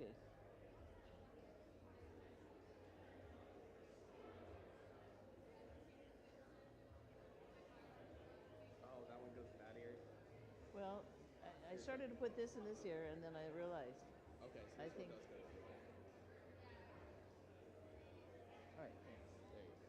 Okay. Oh, that one goes in that ear? Well, I started to put this in this ear, and then I realized. Okay, so I this one think. does go through it. All right, thanks. There you go.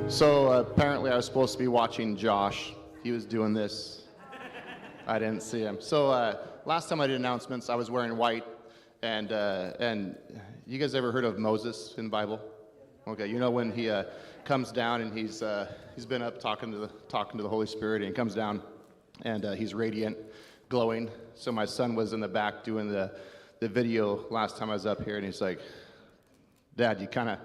So apparently I was supposed to be watching Josh. He was doing this. I didn't see him. So last time I did announcements, I was wearing white. And you guys ever heard of Moses in the Bible? Okay, you know when he comes down and he's been up talking to the Holy Spirit, and he comes down and he's radiant, glowing. So my son was in the back doing the video last time I was up here, and he's like, "Dad, you kind of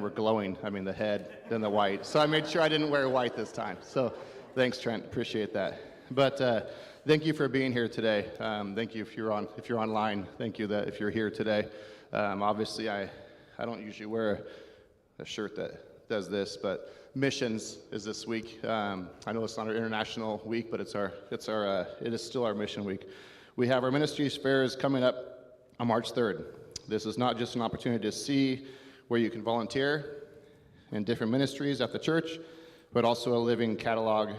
were glowing. I mean, the head, then the white." So I made sure I didn't wear white this time. So thanks, Trent. Appreciate that. But thank you for being here today. Thank you if you're online. Thank you that if you're here today. Obviously, I don't usually wear a shirt that does this, but missions is this week. I know it's not our international week, but it is still our mission week. We have our ministries fairs coming up on March 3rd. This is not just an opportunity to see where you can volunteer in different ministries at the church, but also a living catalog.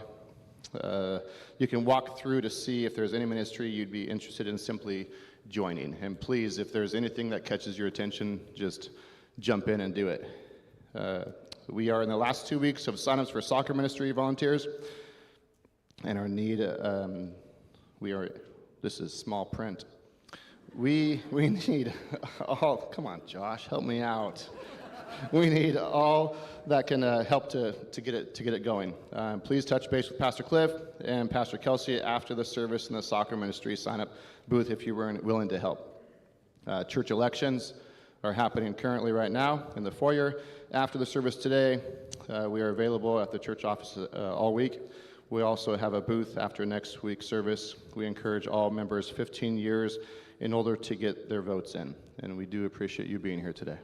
You can walk through to see if there's any ministry you'd be interested in simply joining. And please, if there's anything that catches your attention, just jump in and do it. We are in the last 2 weeks of signups for soccer ministry volunteers, and our need, this is small print. We need all, come on, Josh, help me out. We need all that can help to get it going. Please touch base with Pastor Cliff and Pastor Kelsey after the service in the soccer ministry sign-up booth if you were willing to help. Church elections are happening currently right now in the foyer. After the service today, we are available at the church office all week. We also have a booth after next week's service. We encourage all members 15 years in order to get their votes in, and we do appreciate you being here today.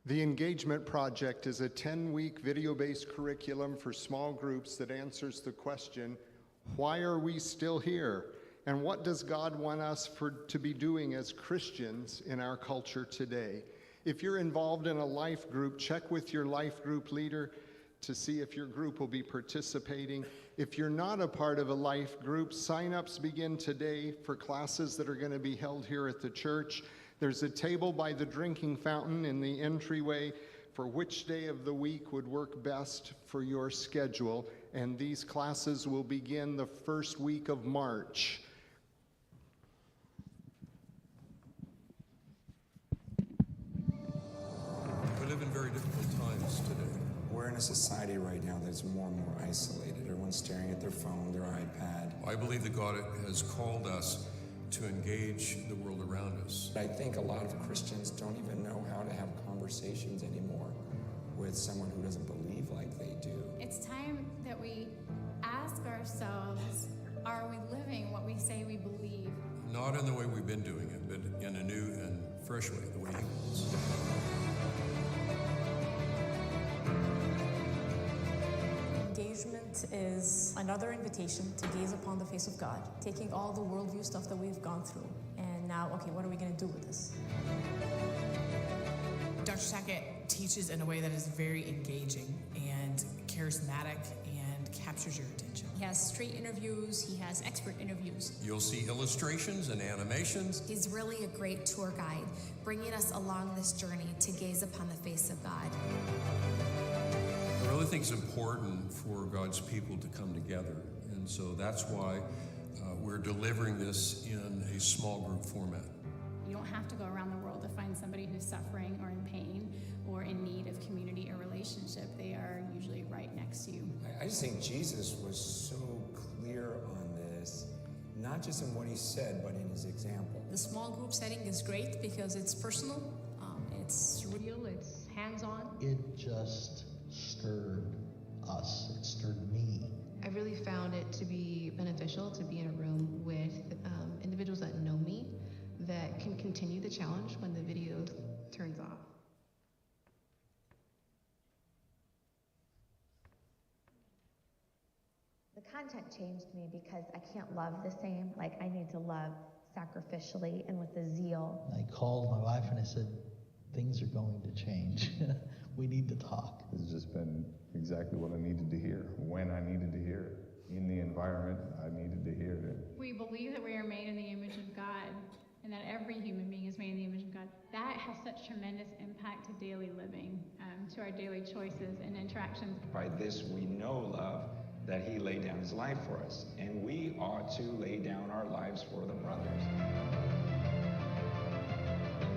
The Engagement Project is a 10-week video-based curriculum for small groups that answers the question, why are we still here? And what does God want us to be doing as Christians in our culture today? If you're involved in a life group, check with your life group leader to see if your group will be participating. If you're not a part of a life group, sign-ups begin today for classes that are going to be held here at the church. There's a table by the drinking fountain in the entryway for which day of the week would work best for your schedule, and these classes will begin the first week of March. We live in very difficult times today. We're in a society right now that's more and more isolated. Everyone's staring at their phone, their iPad. I believe that God has called us to engage the world around us. I think a lot of Christians don't even know how to have conversations anymore with someone who doesn't believe like they do. It's time that we ask ourselves, are we living what we say we believe? Not in the way we've been doing it, but in a new and fresh way, the way He wants. Engagement is another invitation to gaze upon the face of God, taking all the worldview stuff that we've gone through, and now, okay, what are we going to do with this? Dr. Sackett teaches in a way that is very engaging and charismatic and captures your attention. He has street interviews, he has expert interviews. You'll see illustrations and animations. He's really a great tour guide, bringing us along this journey to gaze upon the face of God. I really think it's important for God's people to come together, and so that's why we're delivering this in a small group format. You don't have to go around the world to find somebody who's suffering or in pain or in need of community or relationship. They are usually right next to you. I just think Jesus was so clear on this, not just in what He said, but in His example. The small group setting is great because it's personal, it's real, it's hands-on. It just stirred us. It stirred me. I really found it to be beneficial to be in a room with individuals that know me, that can continue the challenge when the video turns off. The content changed me because I can't love the same. Like, I need to love sacrificially and with the zeal. I called my wife and I said, things are going to change. We need to talk. It's just been exactly what I needed to hear, when I needed to hear it, in the environment I needed to hear it. We believe that we are made in the image of God and that every human being is made in the image of God. That has such tremendous impact to daily living, to our daily choices and interactions. By this we know love, that He laid down His life for us, and we ought to lay down our lives for the brothers.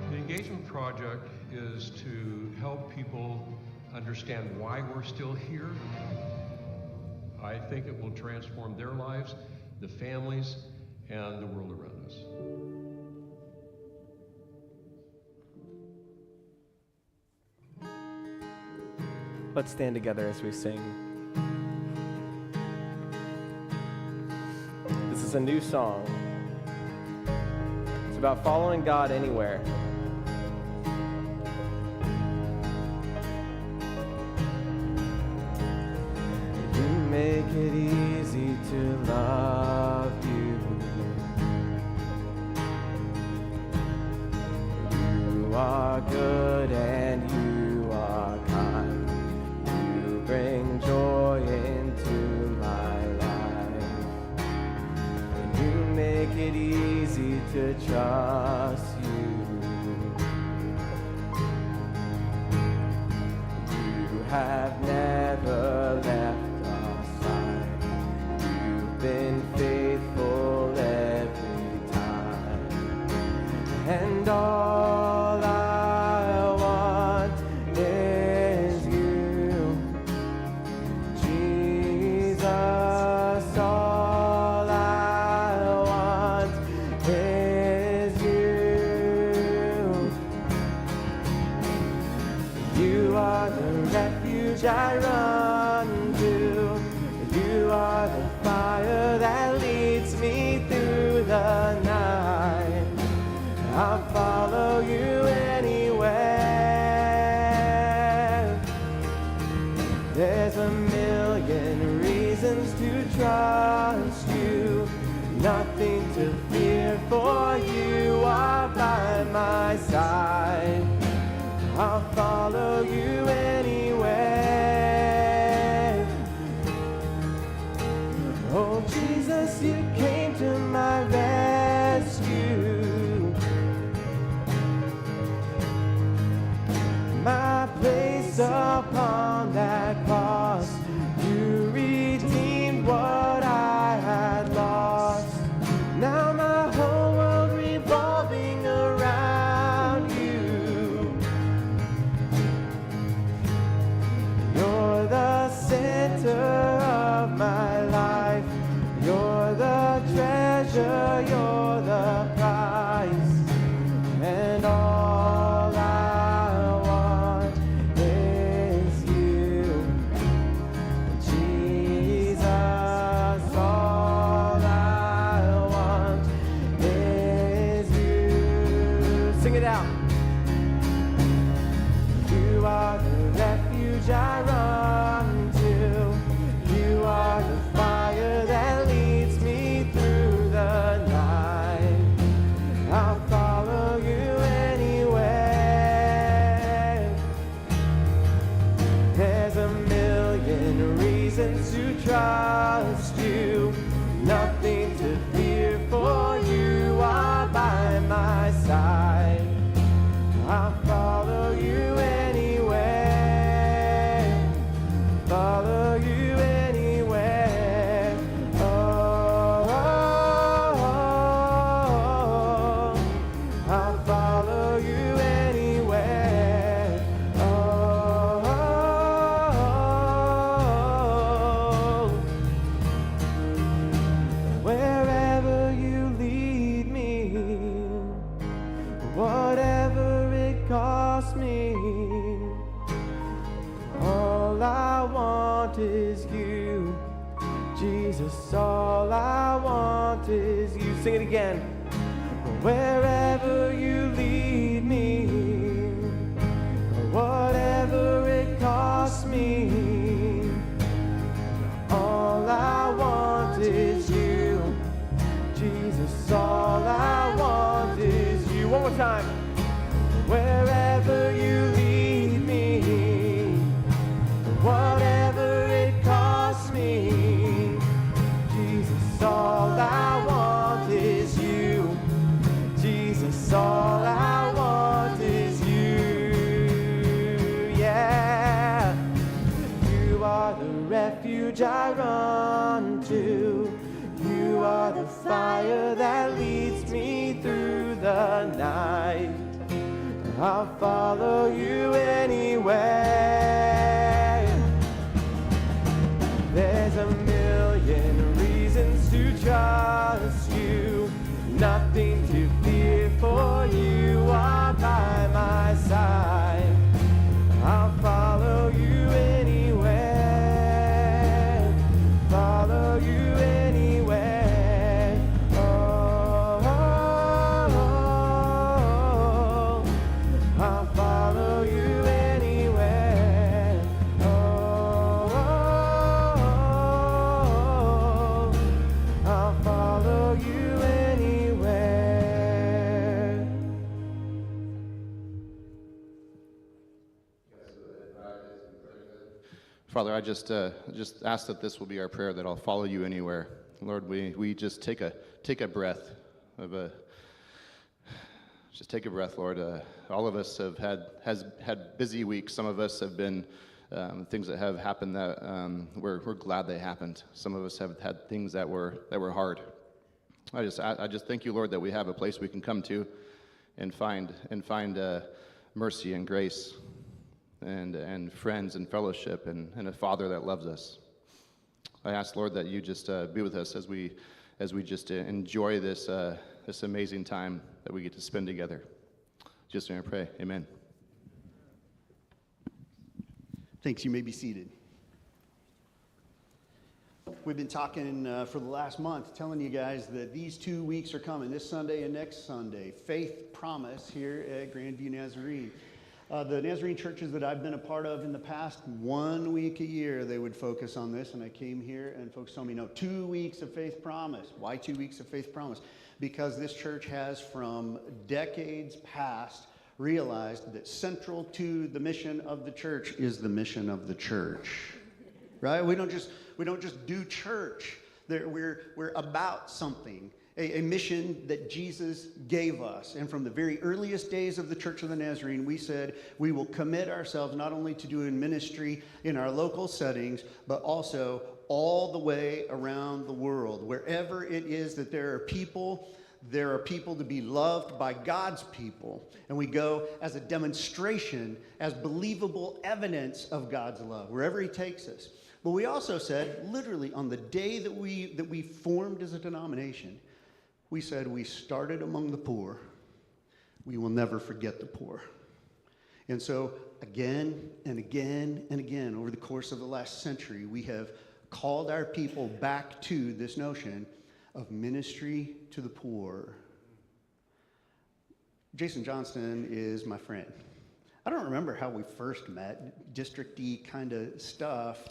The Engagement Project is to help people understand why we're still here. I think it will transform their lives, the families, and the world around us. Let's stand together as we sing. This is a new song. It's about following God anywhere. You make it easy to love you. You are good and you are kind. You bring joy into my life. You make it easy to trust you. You have never left our side. You've been faithful every time. And all I want is you, Jesus. All I want is you. You are the refuge I run to. You are the fire that leads me through the night. I'll follow you anywhere. There's a million reasons to trust you. Nothing to fear, for you are by my side. I'll follow you anywhere. Oh Jesus, you came to my rescue. My place upon that cross, you redeemed what I had lost. Now my whole world revolving around you. You're the center of my life. You're the treasure, you're the prize. And all I want is you, Jesus. All I want is you. Sing it out. You are the refuge I run to. You are the fire that leads me through the night. I'll follow you anywhere. There's a million reasons to trust you. Nothing to fear, for you are by my side. I'll follow you anywhere. Follow you anywhere. Oh, I'll follow you anywhere. Oh, wherever you lead me, whatever it costs me, all I want is you, Jesus. All I want is you. Sing it again. Wherever you lead me, whatever it costs me, all I want is you, Jesus. All I want is you. One more time. Wherever you lead me, whatever it costs me, Jesus. All I want is you, Jesus. All I want is you. Yeah. You are the refuge I run to. You are the fire that leads me through the night. I'll follow you anywhere. There's a million reasons to trust you. Nothing to fear, for you are by my side. I'll follow you anywhere. Father, I just ask that this will be our prayer, that I'll follow you anywhere. Lord, we just take a breath of just take a breath, Lord. All of us have had busy weeks. Some of us have been things that have happened that we're glad they happened. Some of us have had things that were hard. I just thank you, Lord, that we have a place we can come to and find mercy and grace and friends and fellowship and a Father that loves us. I ask, Lord, that you just be with us as we just enjoy this amazing time that we get to spend together. Just in pray, amen. Thanks. You may be seated. We've been talking for the last month, telling you guys that these 2 weeks are coming, this Sunday and next Sunday. Faith Promise here at Grandview Nazarene. The Nazarene churches that I've been a part of in the past, 1 week a year, they would focus on this. And I came here and folks told me, no, 2 weeks of Faith Promise. Why 2 weeks of Faith Promise? Because this church has, from decades past, realized that central to the mission of the church is the mission of the church. Right? We don't just do church. We're about something. A mission that Jesus gave us. And from the very earliest days of the Church of the Nazarene, we said we will commit ourselves not only to doing ministry in our local settings, but also all the way around the world. Wherever it is that there are people to be loved by God's people. And we go as a demonstration, as believable evidence of God's love, wherever he takes us. But we also said, literally on the day that we formed as a denomination, we said we started among the poor. We will never forget the poor. And so again and again and again, over the course of the last century, we have called our people back to this notion of ministry to the poor. Jason Johnston is my friend. I don't remember how we first met, district-y kind of stuff,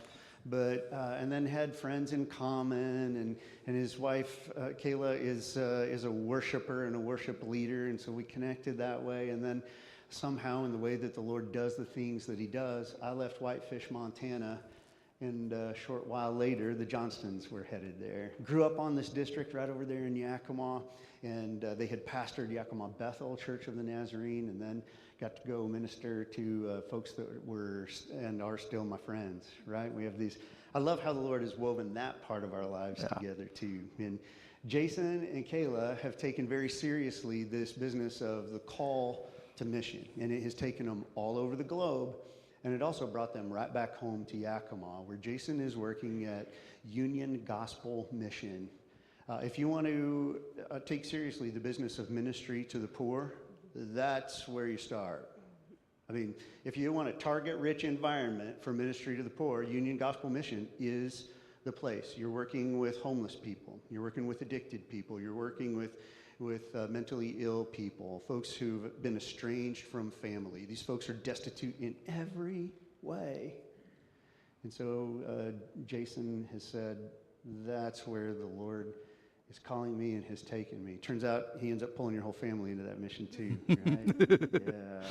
but and then had friends in common, and his wife Kayla is a worshiper and a worship leader, and so we connected that way. And then somehow, in the way that the Lord does the things that he does, I left Whitefish, Montana, and a short while later, the Johnstons were headed there. Grew up on this district right over there in Yakima, and they had pastored Yakima Bethel Church of the Nazarene, and then got to go minister to folks that were and are still my friends, right? We have these, I love how the Lord has woven that part of our lives together too. And Jason and Kayla have taken very seriously this business of the call to mission, and it has taken them all over the globe. And it also brought them right back home to Yakima, where Jason is working at Union Gospel Mission. If you want to take seriously the business of ministry to the poor, that's where you start. I mean, if you want a target-rich environment for ministry to the poor, Union Gospel Mission is the place. You're working with homeless people. You're working with addicted people. You're working with mentally ill people, folks who've been estranged from family. These folks are destitute in every way. And so Jason has said, that's where the Lord is calling me and has taken me. Turns out he ends up pulling your whole family into that mission too, right? Yeah.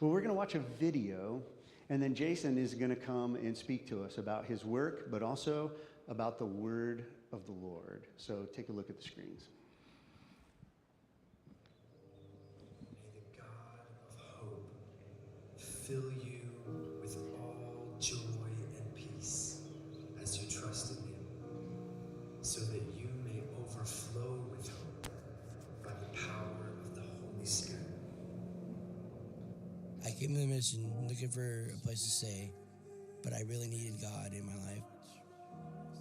Well, we're going to watch a video, and then Jason is going to come and speak to us about his work, but also about the word of the Lord. So take a look at the screens. Fill you with all joy and peace as you trust in him, so that you may overflow with hope by the power of the Holy Spirit. I came to the mission looking for a place to stay, but I really needed God in my life.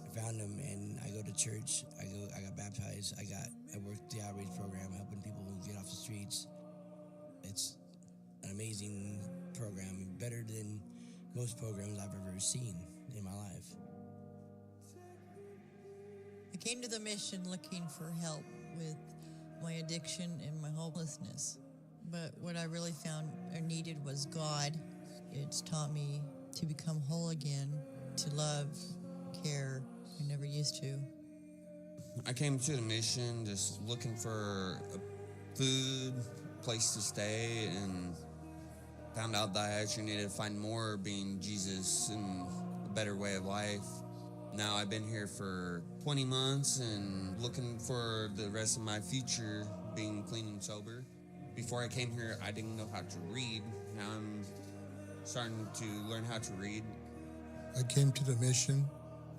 I found him, and I go to church. I got baptized. I worked the outreach program, helping people get off the streets. It's an amazing program, better than most programs I've ever seen in my life. I came to the mission looking for help with my addiction and my hopelessness. But what I really found or needed was God. It's taught me to become whole again, to love, care, I never used to. I came to the mission just looking for a food, place to stay, and found out that I actually needed to find more being Jesus and better way of life. Now I've been here for 20 months and looking for the rest of my future being clean and sober. Before I came here, I didn't know how to read. Now I'm starting to learn how to read. I came to the mission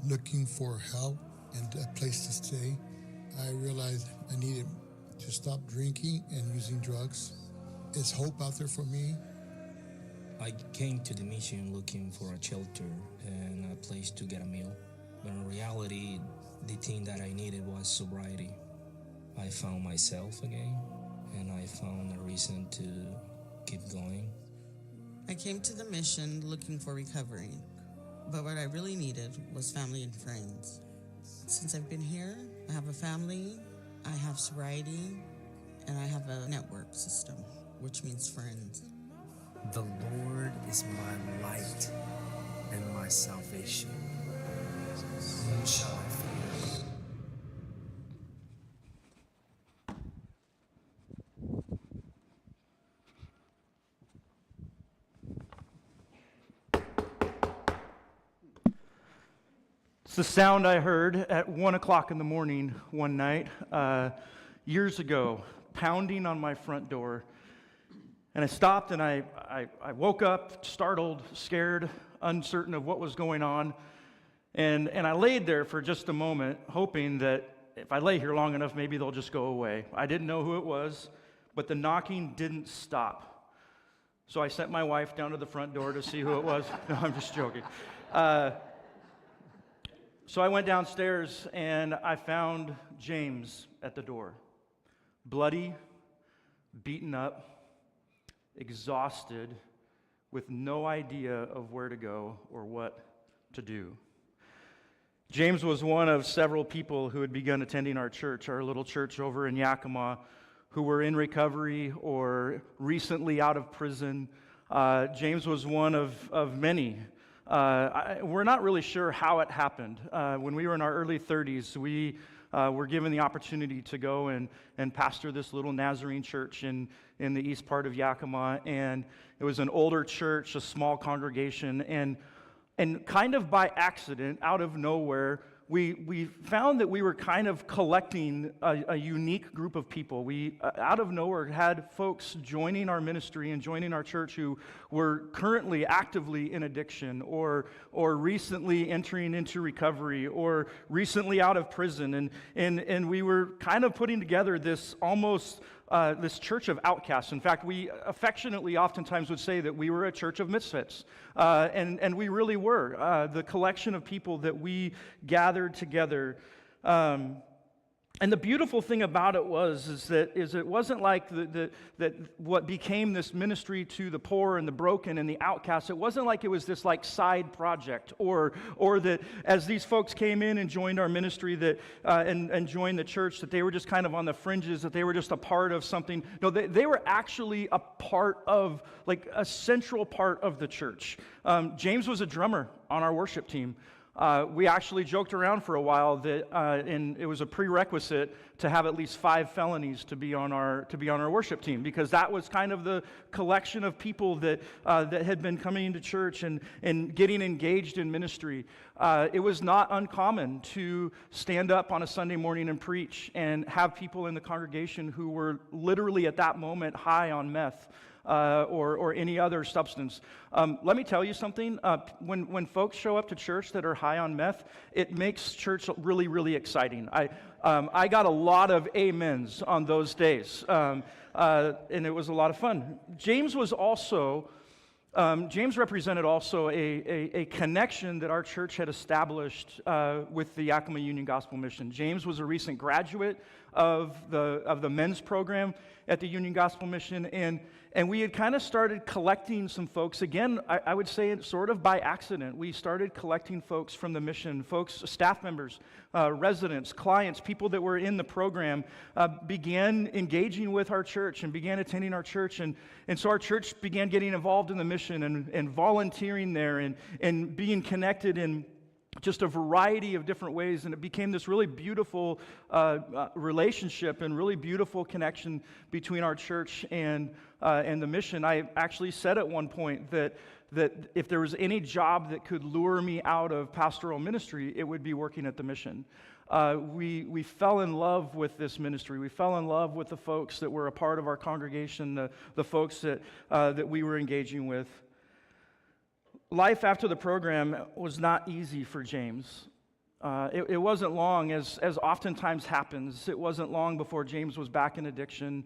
looking for help and a place to stay. I realized I needed to stop drinking and using drugs. Is hope out there for me? I came to the mission looking for a shelter and a place to get a meal. But in reality, the thing that I needed was sobriety. I found myself again, and I found a reason to keep going. I came to the mission looking for recovery, but what I really needed was family and friends. Since I've been here, I have a family, I have sobriety, and I have a network system, which means friends. The Lord is my light and my salvation. Whom shall I fear? It's the sound I heard at 1 o'clock in the morning one night years ago, pounding on my front door. And I stopped and I woke up, startled, scared, uncertain of what was going on. And I laid there for just a moment, hoping that if I lay here long enough, maybe they'll just go away. I didn't know who it was, but the knocking didn't stop. So I sent my wife down to the front door to see who it was. No, I'm just joking. So I went downstairs and I found James at the door, bloody, beaten up, exhausted, with no idea of where to go or what to do. James was one of several people who had begun attending our church, our little church over in Yakima, who were in recovery or recently out of prison. James was one of many. We're not really sure how it happened. When we were in our early 30s, we were given the opportunity to go and pastor this little Nazarene church in the east part of Yakima. And it was an older church, a small congregation. And kind of by accident, out of nowhere, we found that we were kind of collecting a unique group of people. We, out of nowhere, had folks joining our ministry and joining our church who were currently actively in addiction or recently entering into recovery or recently out of prison. And we were kind of putting together this almost this church of outcasts. In fact, we affectionately oftentimes would say that we were a church of misfits. And we really were. The collection of people that we gathered together. And the beautiful thing about it is it wasn't like that what became this ministry to the poor and the broken and the outcasts. It wasn't like it was this like side project or that as these folks came in and joined our ministry that and joined the church that they were just kind of on the fringes, that they were just a part of something. No, they were actually a part of, like a central part of the church. James was a drummer on our worship team. We actually joked around for a while that it was a prerequisite to have at least 5 felonies to be on our worship team, because that was kind of the collection of people that had been coming into church and getting engaged in ministry. It was not uncommon to stand up on a Sunday morning and preach and have people in the congregation who were literally at that moment high on meth. Or any other substance. Let me tell you something. When folks show up to church that are high on meth, it makes church really, really exciting. I got a lot of amens on those days, and it was a lot of fun. James represented also a connection that our church had established with the Yakima Union Gospel Mission. James was a recent graduate of the men's program at the Union Gospel Mission, and we had kind of started collecting some folks. Again, I would say it sort of by accident. We started collecting folks from the mission, folks, staff members, residents, clients, people that were in the program, began engaging with our church and began attending our church. And so our church began getting involved in the mission and volunteering there and being connected in just a variety of different ways, and it became this really beautiful relationship and really beautiful connection between our church and the mission. I actually said at one point that that if there was any job that could lure me out of pastoral ministry, it would be working at the mission. We fell in love with this ministry. We fell in love with the folks that were a part of our congregation, the folks that we were engaging with. Life after the program was not easy for James. It wasn't long, as oftentimes happens. It wasn't long before James was back in addiction.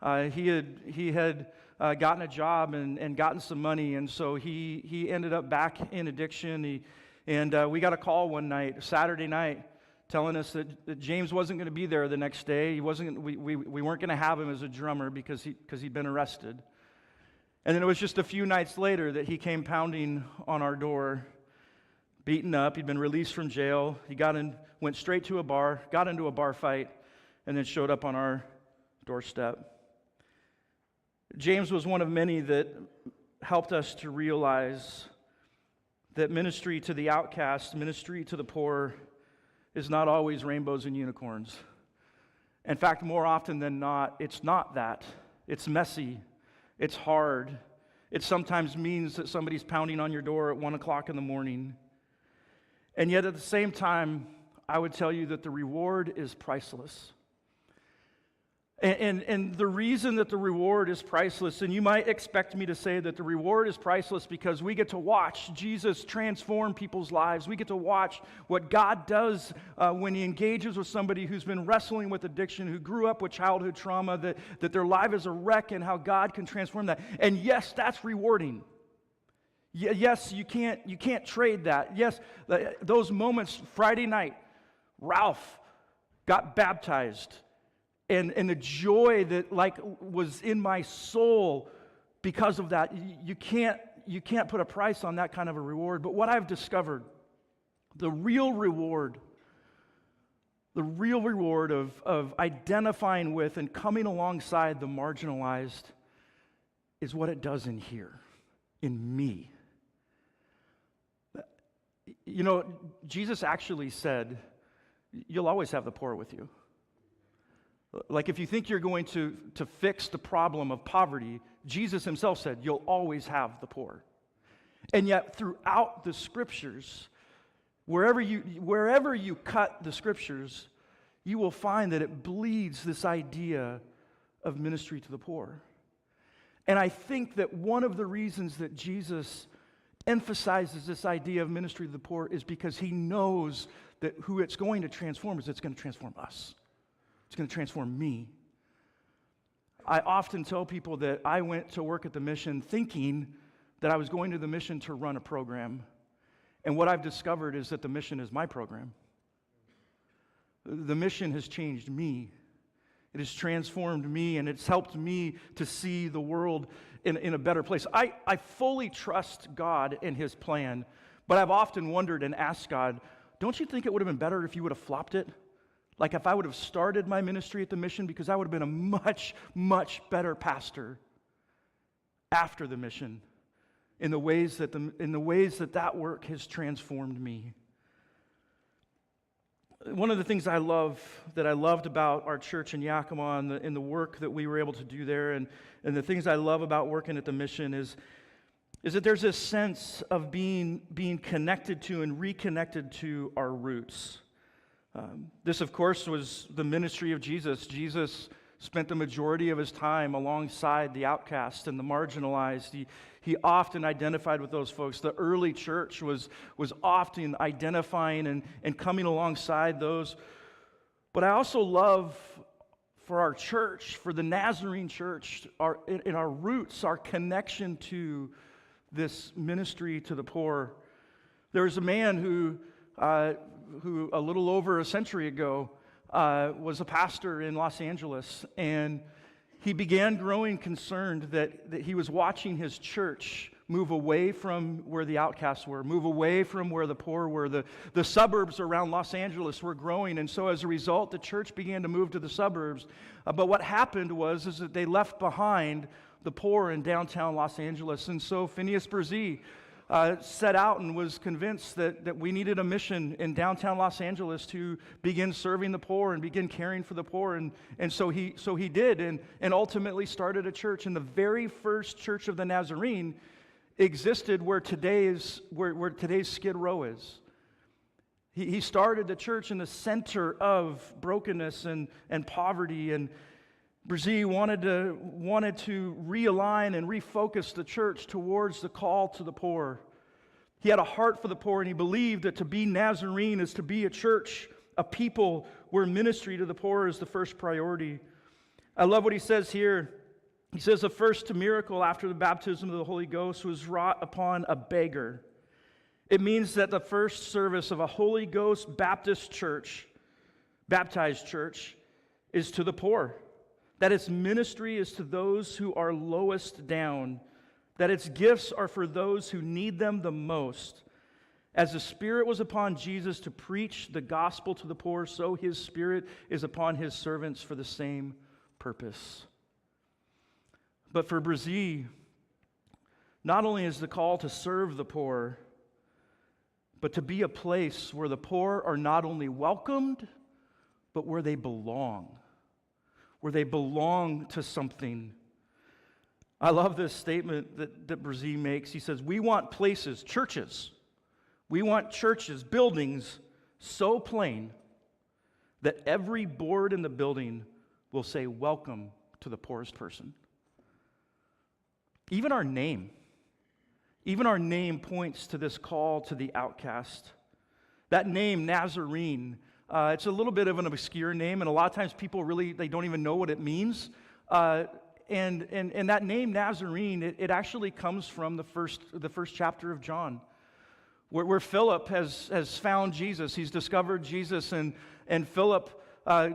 He had gotten a job and gotten some money, and so he ended up back in addiction. We got a call one night, Saturday night, telling us that James wasn't going to be there the next day. We weren't going to have him as a drummer because he'd been arrested. And then it was just a few nights later that he came pounding on our door, beaten up. He'd been released from jail. He went straight to a bar, got into a bar fight, and then showed up on our doorstep. James was one of many that helped us to realize that ministry to the outcast, ministry to the poor, is not always rainbows and unicorns. In fact, more often than not, it's not that. It's messy. It's hard. It sometimes means that somebody's pounding on your door at 1 o'clock in the morning. And yet at the same time, I would tell you that the reward is priceless. And the reason that the reward is priceless, and you might expect me to say that the reward is priceless because we get to watch Jesus transform people's lives. We get to watch what God does when He engages with somebody who's been wrestling with addiction, who grew up with childhood trauma, that their life is a wreck, and how God can transform that. And yes, that's rewarding. Yes, you can't trade that. Yes, those moments, Friday night, Ralph got baptized. And the joy that was in my soul because of that, you can't put a price on that kind of a reward. But what I've discovered, the real reward of identifying with and coming alongside the marginalized is what it does in here, in me. You know, Jesus actually said, "You'll always have the poor with you." Like if you think you're going to fix the problem of poverty, Jesus himself said, you'll always have the poor. And yet throughout the scriptures, wherever you cut the scriptures, you will find that it bleeds this idea of ministry to the poor. And I think that one of the reasons that Jesus emphasizes this idea of ministry to the poor is because he knows that who it's going to transform is it's going to transform us. It's going to transform me. I often tell people that I went to work at the mission thinking that I was going to the mission to run a program. And what I've discovered is that the mission is my program. The mission has changed me. It has transformed me, and it's helped me to see the world in a better place. I fully trust God and His plan, but I've often wondered and asked God, don't you think it would have been better if you would have flopped it? Like if I would have started my ministry at the mission, because I would have been a much, much better pastor after the mission in the ways that work has transformed me. One of the things I loved about our church in Yakima and the work that we were able to do there, and the things I love about working at the mission is that there's this sense of being connected to and reconnected to our roots. This, of course, was the ministry of Jesus. Jesus spent the majority of his time alongside the outcast and the marginalized. He often identified with those folks. The early church was often identifying and coming alongside those. But I also love for our church, for the Nazarene church, in our roots, our connection to this ministry to the poor. There was a man who a little over a century ago was a pastor in Los Angeles, and he began growing concerned that he was watching his church move away from where the outcasts were, move away from where the poor were. The suburbs around Los Angeles were growing, and so as a result, the church began to move to the suburbs. But what happened was that they left behind the poor in downtown Los Angeles, and so Phineas Brzee set out and was convinced that we needed a mission in downtown Los Angeles to begin serving the poor and begin caring for the poor. And so he did and ultimately started a church. And the very first church of the Nazarene existed where today's Skid Row is. He started the church in the center of brokenness and poverty, and Brzee wanted to realign and refocus the church towards the call to the poor. He had a heart for the poor, and he believed that to be Nazarene is to be a church, a people where ministry to the poor is the first priority. I love what he says here. He says the first miracle after the baptism of the Holy Ghost was wrought upon a beggar. It means that the first service of a Holy Ghost baptized church, is to the poor. That its ministry is to those who are lowest down. That its gifts are for those who need them the most. As the Spirit was upon Jesus to preach the gospel to the poor, so His Spirit is upon His servants for the same purpose. But for Brzee, not only is the call to serve the poor, but to be a place where the poor are not only welcomed, but where they belong to something. I love this statement that Brzee makes. He says, we want places, churches, buildings so plain that every board in the building will say, welcome to the poorest person. Even our name points to this call to the outcast. That name, Nazarene, it's a little bit of an obscure name, and a lot of times people they don't even know what it means. And that name, Nazarene, it actually comes from the first chapter of John, where Philip has found Jesus. He's discovered Jesus, and Philip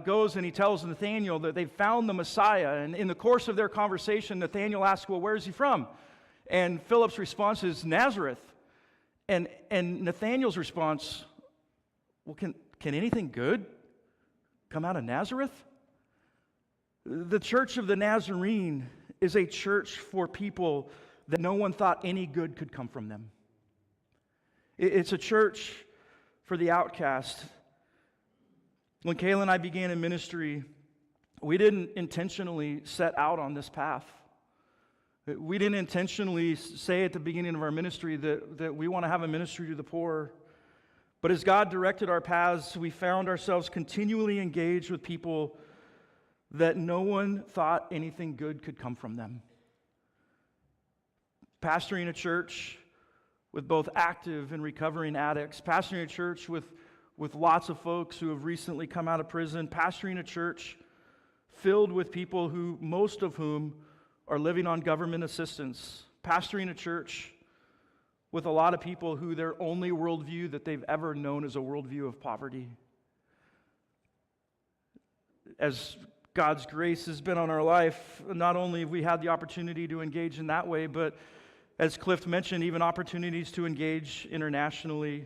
goes and he tells Nathanael that they've found the Messiah. And in the course of their conversation, Nathanael asks, well, where is he from? And Philip's response is Nazareth. And Nathanael's response, well, can anything good come out of Nazareth? The Church of the Nazarene is a church for people that no one thought any good could come from them. It's a church for the outcast. When Kayla and I began in ministry, we didn't intentionally set out on this path. We didn't intentionally say at the beginning of our ministry that we want to have a ministry to the poor. But as God directed our paths, we found ourselves continually engaged with people that no one thought anything good could come from them. Pastoring a church with both active and recovering addicts, pastoring a church with lots of folks who have recently come out of prison, pastoring a church filled with people who, most of whom, are living on government assistance, pastoring a church with a lot of people who their only worldview that they've ever known is a worldview of poverty. As God's grace has been on our life, not only have we had the opportunity to engage in that way, but as Cliff mentioned, even opportunities to engage internationally.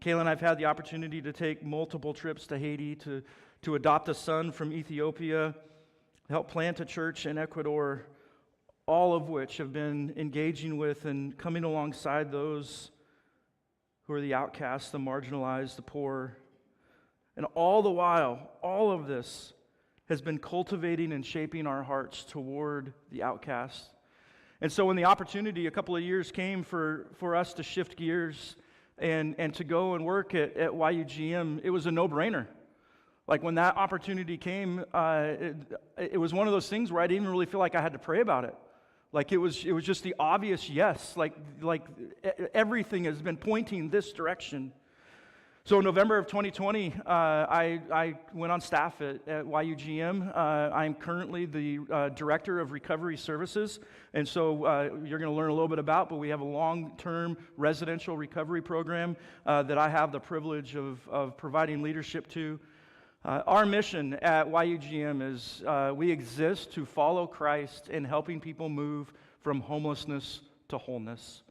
Kayla and I have had the opportunity to take multiple trips to Haiti, to adopt a son from Ethiopia, help plant a church in Ecuador, all of which have been engaging with and coming alongside those who are the outcasts, the marginalized, the poor. And all the while, all of this has been cultivating and shaping our hearts toward the outcast. And so when the opportunity a couple of years came for us to shift gears and to go and work at YUGM, it was a no-brainer. Like when that opportunity came, it was one of those things where I didn't even really feel like I had to pray about it. Like it was just the obvious yes. Like everything has been pointing this direction. So in November of 2020, I went on staff at YUGM. I'm currently the Director of Recovery Services, and so you're going to learn a little bit about, but we have a long-term residential recovery program that I have the privilege of providing leadership to. Our mission at YUGM is we exist to follow Christ in helping people move from homelessness to wholeness.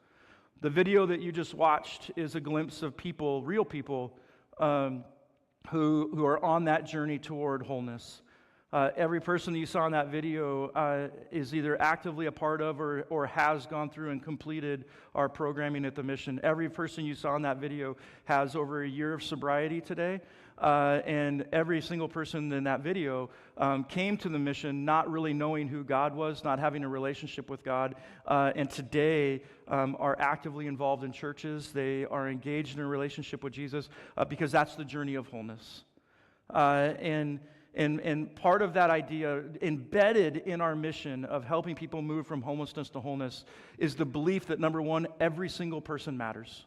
The video that you just watched is a glimpse of people, real people, who are on that journey toward wholeness. Every person that you saw in that video is either actively a part of or has gone through and completed our programming at the mission. Every person you saw in that video has over a year of sobriety today. And every single person in that video came to the mission not really knowing who God was, not having a relationship with God, and today are actively involved in churches. They are engaged in a relationship with Jesus because that's the journey of wholeness. And part of that idea, embedded in our mission of helping people move from homelessness to wholeness, is the belief that, number one, every single person matters.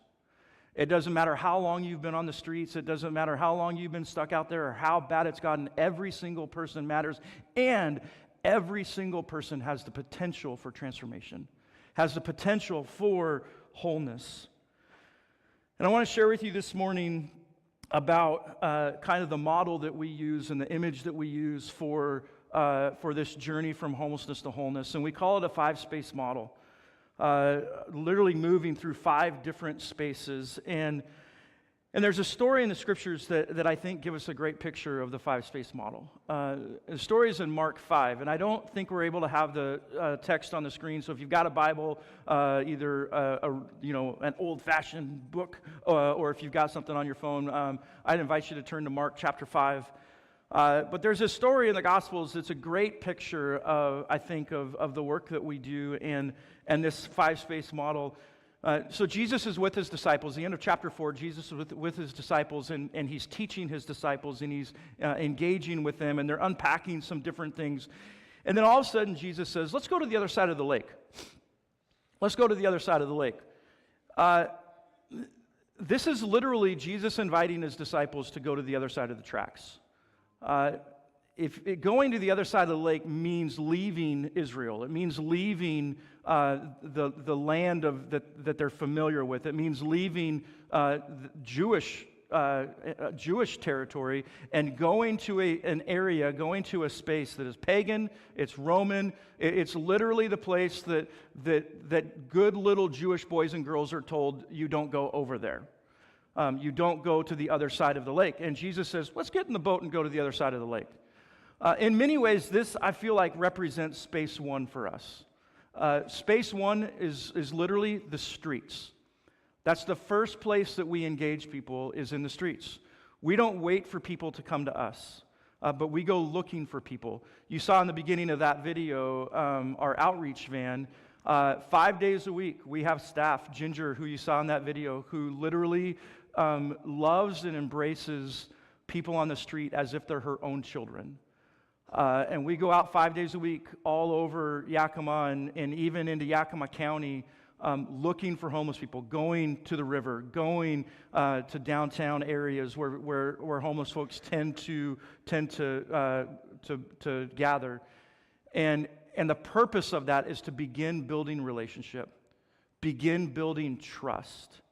It doesn't matter how long you've been on the streets. It doesn't matter how long you've been stuck out there or how bad it's gotten. Every single person matters. And every single person has the potential for transformation, has the potential for wholeness. And I want to share with you this morning about kind of the model that we use and the image that we use for this journey from homelessness to wholeness. And we call it a 5-space model. Literally moving through 5 different spaces. And there's a story in the scriptures that I think give us a great picture of the 5-space model. The story is in Mark 5, and I don't think we're able to have the text on the screen. So if you've got a Bible, either an old-fashioned book, or if you've got something on your phone, I'd invite you to turn to Mark chapter 5. But there's a story in the Gospels that's a great picture of, I think, of the work that we do and this 5-space model. So Jesus is with his disciples. The end of chapter 4, Jesus is with his disciples, and he's teaching his disciples, and he's engaging with them, and they're unpacking some different things. And then all of a sudden, Jesus says, let's go to the other side of the lake. Let's go to the other side of the lake. This is literally Jesus inviting his disciples to go to the other side of the tracks. Going to the other side of the lake means leaving Israel. It means leaving the land that they're familiar with. It means leaving Jewish territory and going to an area, going to a space that is pagan, it's Roman, it's literally the place that good little Jewish boys and girls are told, you don't go over there. You don't go to the other side of the lake. And Jesus says, let's get in the boat and go to the other side of the lake. In many ways, this, I feel like, represents space 1 for us. Space 1 is literally the streets. That's the first place that we engage people, is in the streets. We don't wait for people to come to us, but we go looking for people. You saw in the beginning of that video our outreach van. 5 days a week, we have staff, Ginger, who you saw in that video, who literally loves and embraces people on the street as if they're her own children. And we go out 5 days a week all over Yakima and even into Yakima County looking for homeless people, going to the river, going to downtown areas where homeless folks tend to gather. And the purpose of that is to begin building relationship, begin building trust.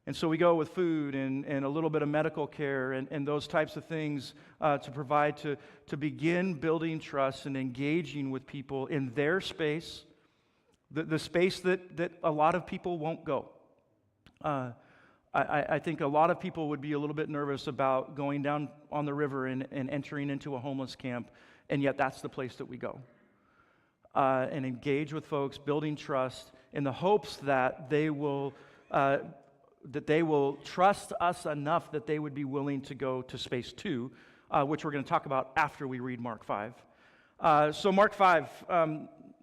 And so we go with food and a little bit of medical care and those types of things to provide to begin building trust and engaging with people in their space, the space that a lot of people won't go. I think a lot of people would be a little bit nervous about going down on the river and entering into a homeless camp, and yet that's the place that we go. And engage with folks, building trust in the hopes that they will trust us enough that they would be willing to go to space 2, which we're going to talk about after we read Mark 5. So Mark 5,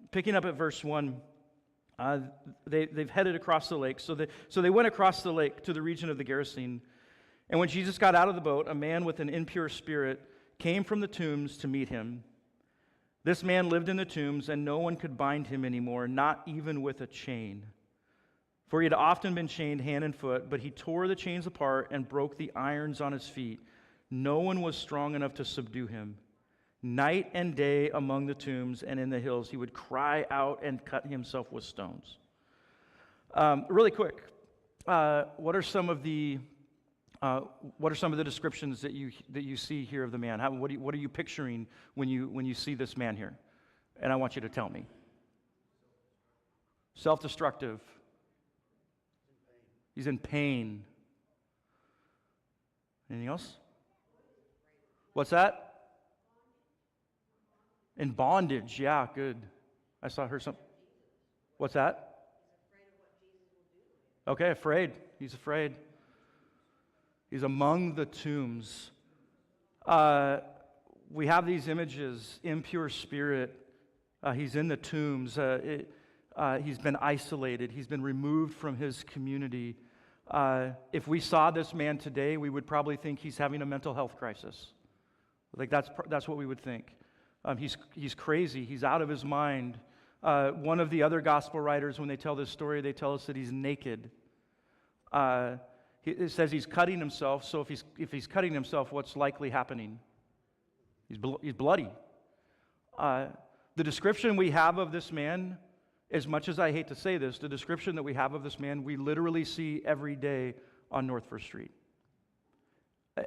picking up at verse 1, they've headed across the lake. So they went across the lake to the region of the Gerasene. And when Jesus got out of the boat, a man with an impure spirit came from the tombs to meet him. This man lived in the tombs, and no one could bind him anymore, not even with a chain. For he had often been chained hand and foot, but he tore the chains apart and broke the irons on his feet. No one was strong enough to subdue him. Night and day among the tombs and in the hills, he would cry out and cut himself with stones. Really quick, what are some of the descriptions that you see here of the man? What are you picturing when you see this man here? And I want you to tell me. Self-destructive. He's in pain. Anything else? What's that? In bondage, yeah, good. I saw her some. What's that? Okay, afraid. He's afraid. He's among the tombs. We have these images, impure spirit. He's in the tombs. He's been isolated. He's been removed from his community. If we saw this man today, we would probably think he's having a mental health crisis. Like that's what we would think. He's crazy. He's out of his mind. One of the other gospel writers, when they tell this story, they tell us that he's naked. It says he's cutting himself. So if he's cutting himself, what's likely happening? He's bloody. The description we have of this man, as much as I hate to say this, the description that we have of this man, we literally see every day on North First Street.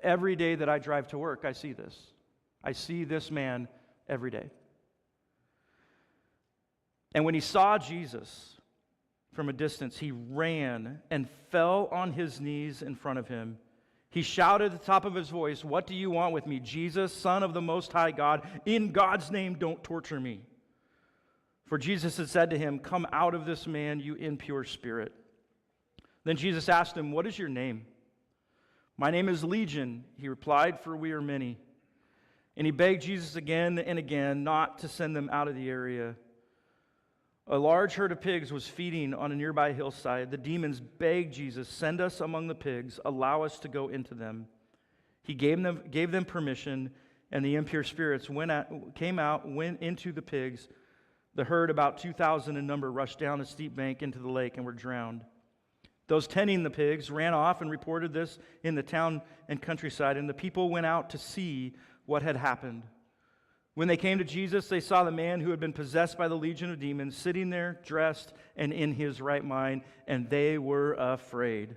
Every day that I drive to work, I see this. I see this man every day. And when he saw Jesus from a distance, he ran and fell on his knees in front of him. He shouted at the top of his voice, "What do you want with me, Jesus, Son of the Most High God? In God's name, don't torture me." For Jesus had said to him, "Come out of this man, you impure spirit." Then Jesus asked him, "What is your name?" "My name is Legion," he replied, "for we are many." And he begged Jesus again and again not to send them out of the area. A large herd of pigs was feeding on a nearby hillside. The demons begged Jesus, "Send us among the pigs, allow us to go into them." He gave them permission, and the impure spirits came out, went into the pigs. The herd, about 2,000 in number, rushed down a steep bank into the lake and were drowned. Those tending the pigs ran off and reported this in the town and countryside, and the people went out to see what had happened. When they came to Jesus, they saw the man who had been possessed by the legion of demons sitting there, dressed and in his right mind, and they were afraid.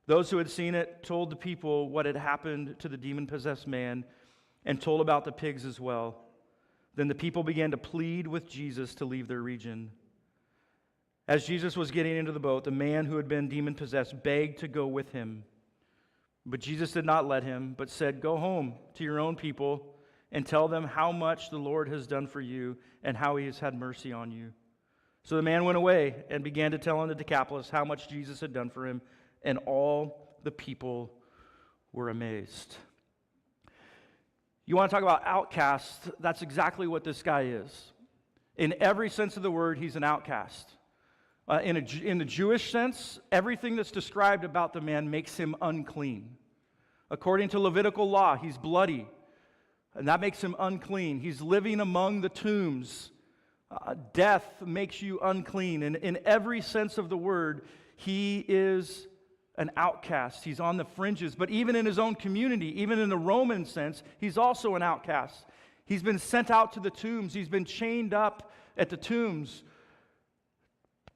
Those who had seen it told the people what had happened to the demon-possessed man and told about the pigs as well. Then the people began to plead with Jesus to leave their region. As Jesus was getting into the boat, the man who had been demon-possessed begged to go with him. But Jesus did not let him, but said, "Go home to your own people and tell them how much the Lord has done for you and how he has had mercy on you." So the man went away and began to tell in the Decapolis how much Jesus had done for him, and all the people were amazed. You want to talk about outcasts? That's exactly what this guy is. In every sense of the word, he's an outcast. In the Jewish sense, everything that's described about the man makes him unclean. According to Levitical law, he's bloody, and that makes him unclean. He's living among the tombs. Death makes you unclean. And in every sense of the word, he is an outcast. He's on the fringes. But even in his own community, even in the Roman sense, he's also an outcast. He's been sent out to the tombs. He's been chained up at the tombs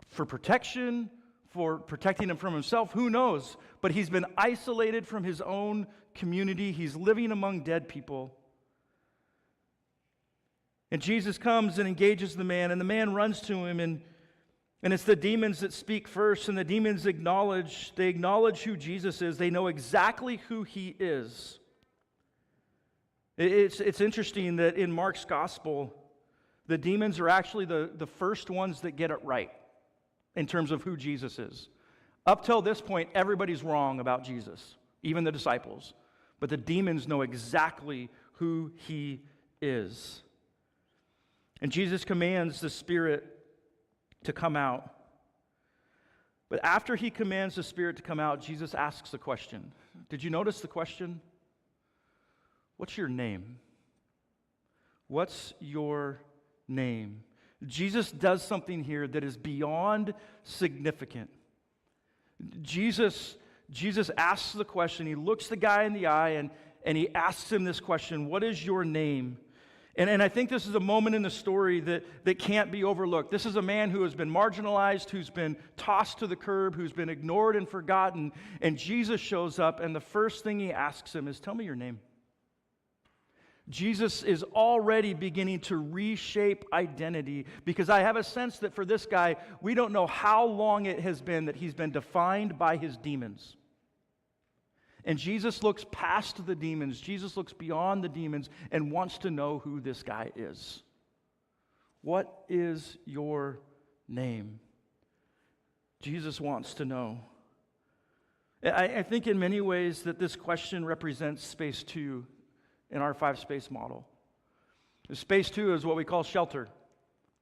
for protection, for protecting him from himself. Who knows? But he's been isolated from his own community. He's living among dead people. And Jesus comes and engages the man, and the man runs to him, and it's the demons that speak first, and the demons acknowledge who Jesus is. They know exactly who he is. It's interesting that in Mark's gospel, the demons are actually the first ones that get it right in terms of who Jesus is. Up till this point, everybody's wrong about Jesus, even the disciples. But the demons know exactly who he is. And Jesus commands the spirit to come out. But after he commands the spirit to come out, Jesus asks a question. Did you notice the question? What's your name? What's your name? Jesus does something here that is beyond significant. Jesus asks the question. He looks the guy in the eye and he asks him this question, "What is your name?" And I think this is a moment in the story that can't be overlooked. This is a man who has been marginalized, who's been tossed to the curb, who's been ignored and forgotten. And Jesus shows up, and the first thing he asks him is, "Tell me your name." Jesus is already beginning to reshape identity, because I have a sense that for this guy, we don't know how long it has been that he's been defined by his demons. And Jesus looks past the demons. Jesus looks beyond the demons and wants to know who this guy is. What is your name? Jesus wants to know. I think in many ways that this question represents space 2 in our 5-space model. Space 2 is what we call shelter.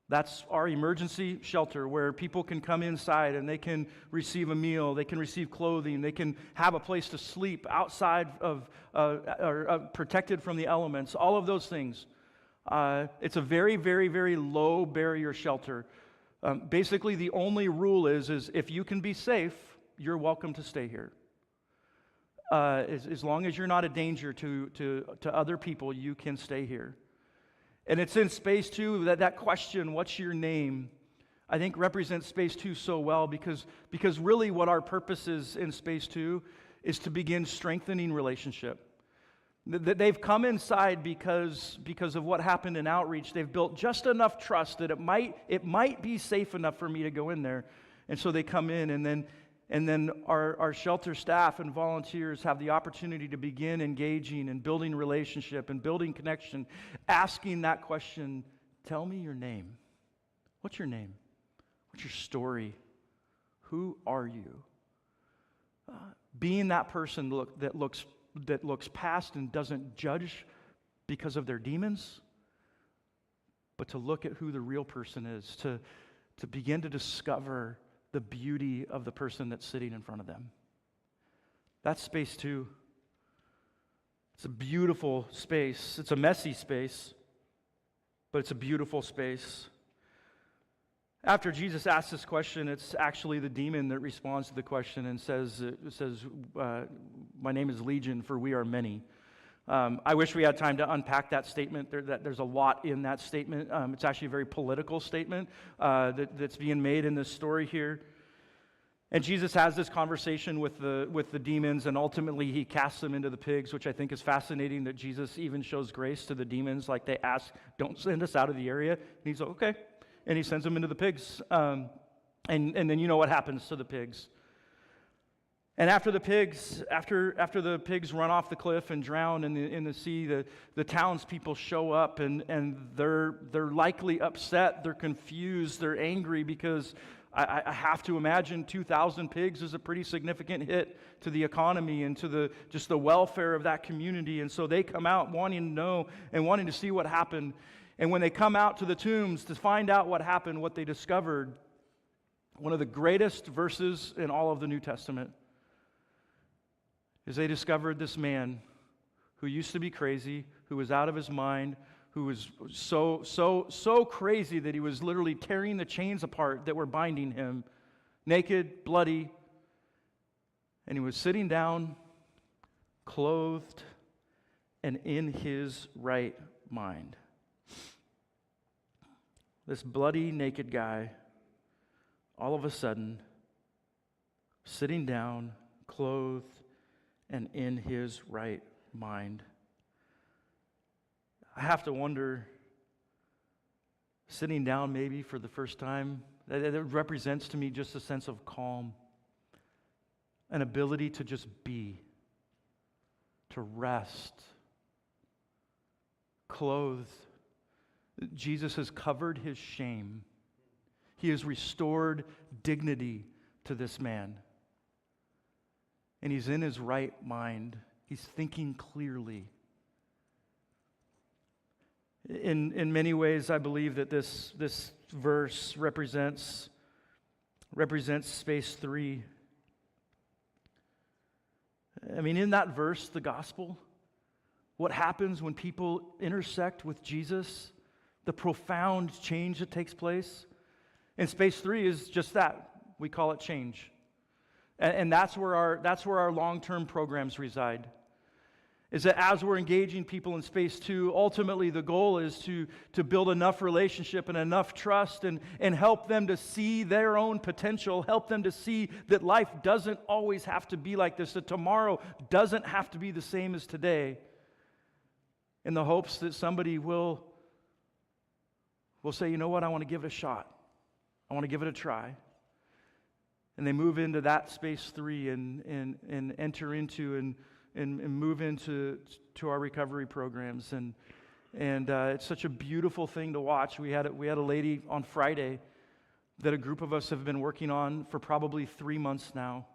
That's our emergency shelter where people can come inside and they can receive a meal, they can receive clothing, they can have a place to sleep outside of, or protected from the elements, all of those things. It's a very, very, very low barrier shelter. Basically, the only rule is if you can be safe, you're welcome to stay here. As long as you're not a danger to other people, you can stay here. And it's in space 2 that question, what's your name, I think represents space 2 so well because really what our purpose is in space 2 is to begin strengthening relationship. They've come inside because of what happened in outreach. They've built just enough trust that it might be safe enough for me to go in there. And so they come in, and then our shelter staff and volunteers have the opportunity to begin engaging and building relationship and building connection, asking that question, tell me your name. What's your name? What's your story? Who are you? Being that person that looks past and doesn't judge because of their demons, but to look at who the real person is, to begin to discover the beauty of the person that's sitting in front of them. That's space 2. It's a beautiful space. It's a messy space, but it's a beautiful space. After Jesus asks this question, it's actually the demon that responds to the question and says, my name is Legion, for we are many. I wish we had time to unpack that statement. There's a lot in that statement. It's actually a very political statement that's being made in this story here. And Jesus has this conversation with the demons, and ultimately he casts them into the pigs, which I think is fascinating that Jesus even shows grace to the demons. Like they ask, don't send us out of the area. And he's like, okay. And he sends them into the pigs. And then you know what happens to the pigs. And after the pigs run off the cliff and drown in the sea, the townspeople show up and they're likely upset, they're confused, they're angry because I have to imagine 2,000 pigs is a pretty significant hit to the economy and to just the welfare of that community. And so they come out wanting to know and wanting to see what happened. And when they come out to the tombs to find out what happened, what they discovered, one of the greatest verses in all of the New Testament is they discovered this man who used to be crazy, who was out of his mind, who was so crazy that he was literally tearing the chains apart that were binding him, naked, bloody, and he was sitting down, clothed, and in his right mind. This bloody, naked guy, all of a sudden, sitting down, clothed, and in his right mind. I have to wonder, sitting down maybe for the first time, that represents to me just a sense of calm, an ability to just be, to rest, clothed. Jesus has covered his shame. He has restored dignity to this man. And he's in his right mind. He's thinking clearly. In many ways, I believe that this verse represents space 3. I mean, in that verse, the gospel, what happens when people intersect with Jesus, the profound change that takes place. And space 3 is just that. We call it change. And that's where our long-term programs reside. Is that as we're engaging people in space 2, ultimately the goal is to build enough relationship and enough trust and help them to see their own potential, help them to see that life doesn't always have to be like this, that tomorrow doesn't have to be the same as today, in the hopes that somebody will say, you know what, I want to give it a shot. I want to give it a try. And they move into that space 3 and enter into move into our recovery programs. And it's such a beautiful thing to watch. We had a lady on Friday that a group of us have been working on for probably 3 months now.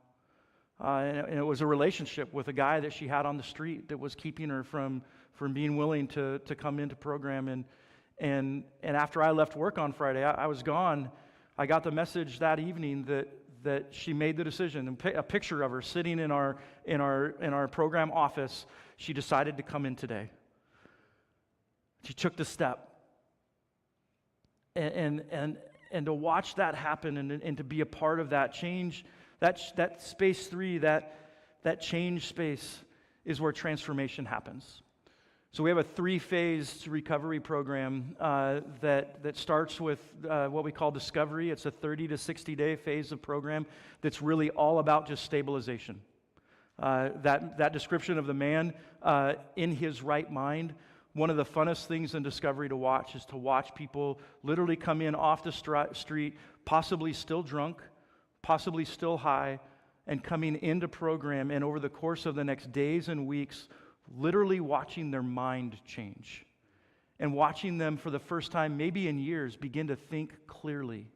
And it was a relationship with a guy that she had on the street that was keeping her from being willing to come into program. And after I left work on Friday, I was gone. I got the message that evening that she made the decision. And a picture of her sitting in our program office. She decided to come in today. She took the step. And to watch that happen and to be a part of that change, that space 3, that change space is where transformation happens. So we have a 3-phase recovery program that starts with what we call discovery. It's a 30 to 60-day phase of program that's really all about just stabilization. That description of the man in his right mind, one of the funnest things in discovery to watch is to watch people literally come in off the street, possibly still drunk, possibly still high, and coming into program, and over the course of the next days and weeks, literally watching their mind change and watching them for the first time, maybe in years, begin to think clearly,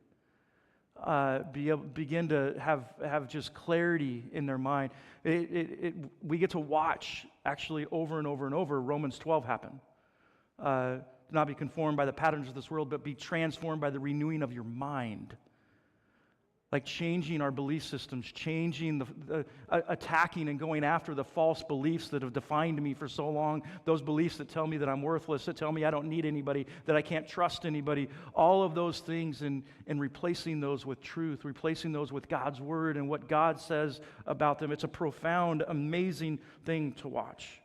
begin to have just clarity in their mind. We get to watch, actually, over and over and over, Romans 12 happen. Not be conformed by the patterns of this world, but be transformed by the renewing of your mind. Like changing our belief systems, changing attacking and going after the false beliefs that have defined me for so long, those beliefs that tell me that I'm worthless, that tell me I don't need anybody, that I can't trust anybody, all of those things, and replacing those with truth, replacing those with God's Word and what God says about them. It's a profound, amazing thing to watch.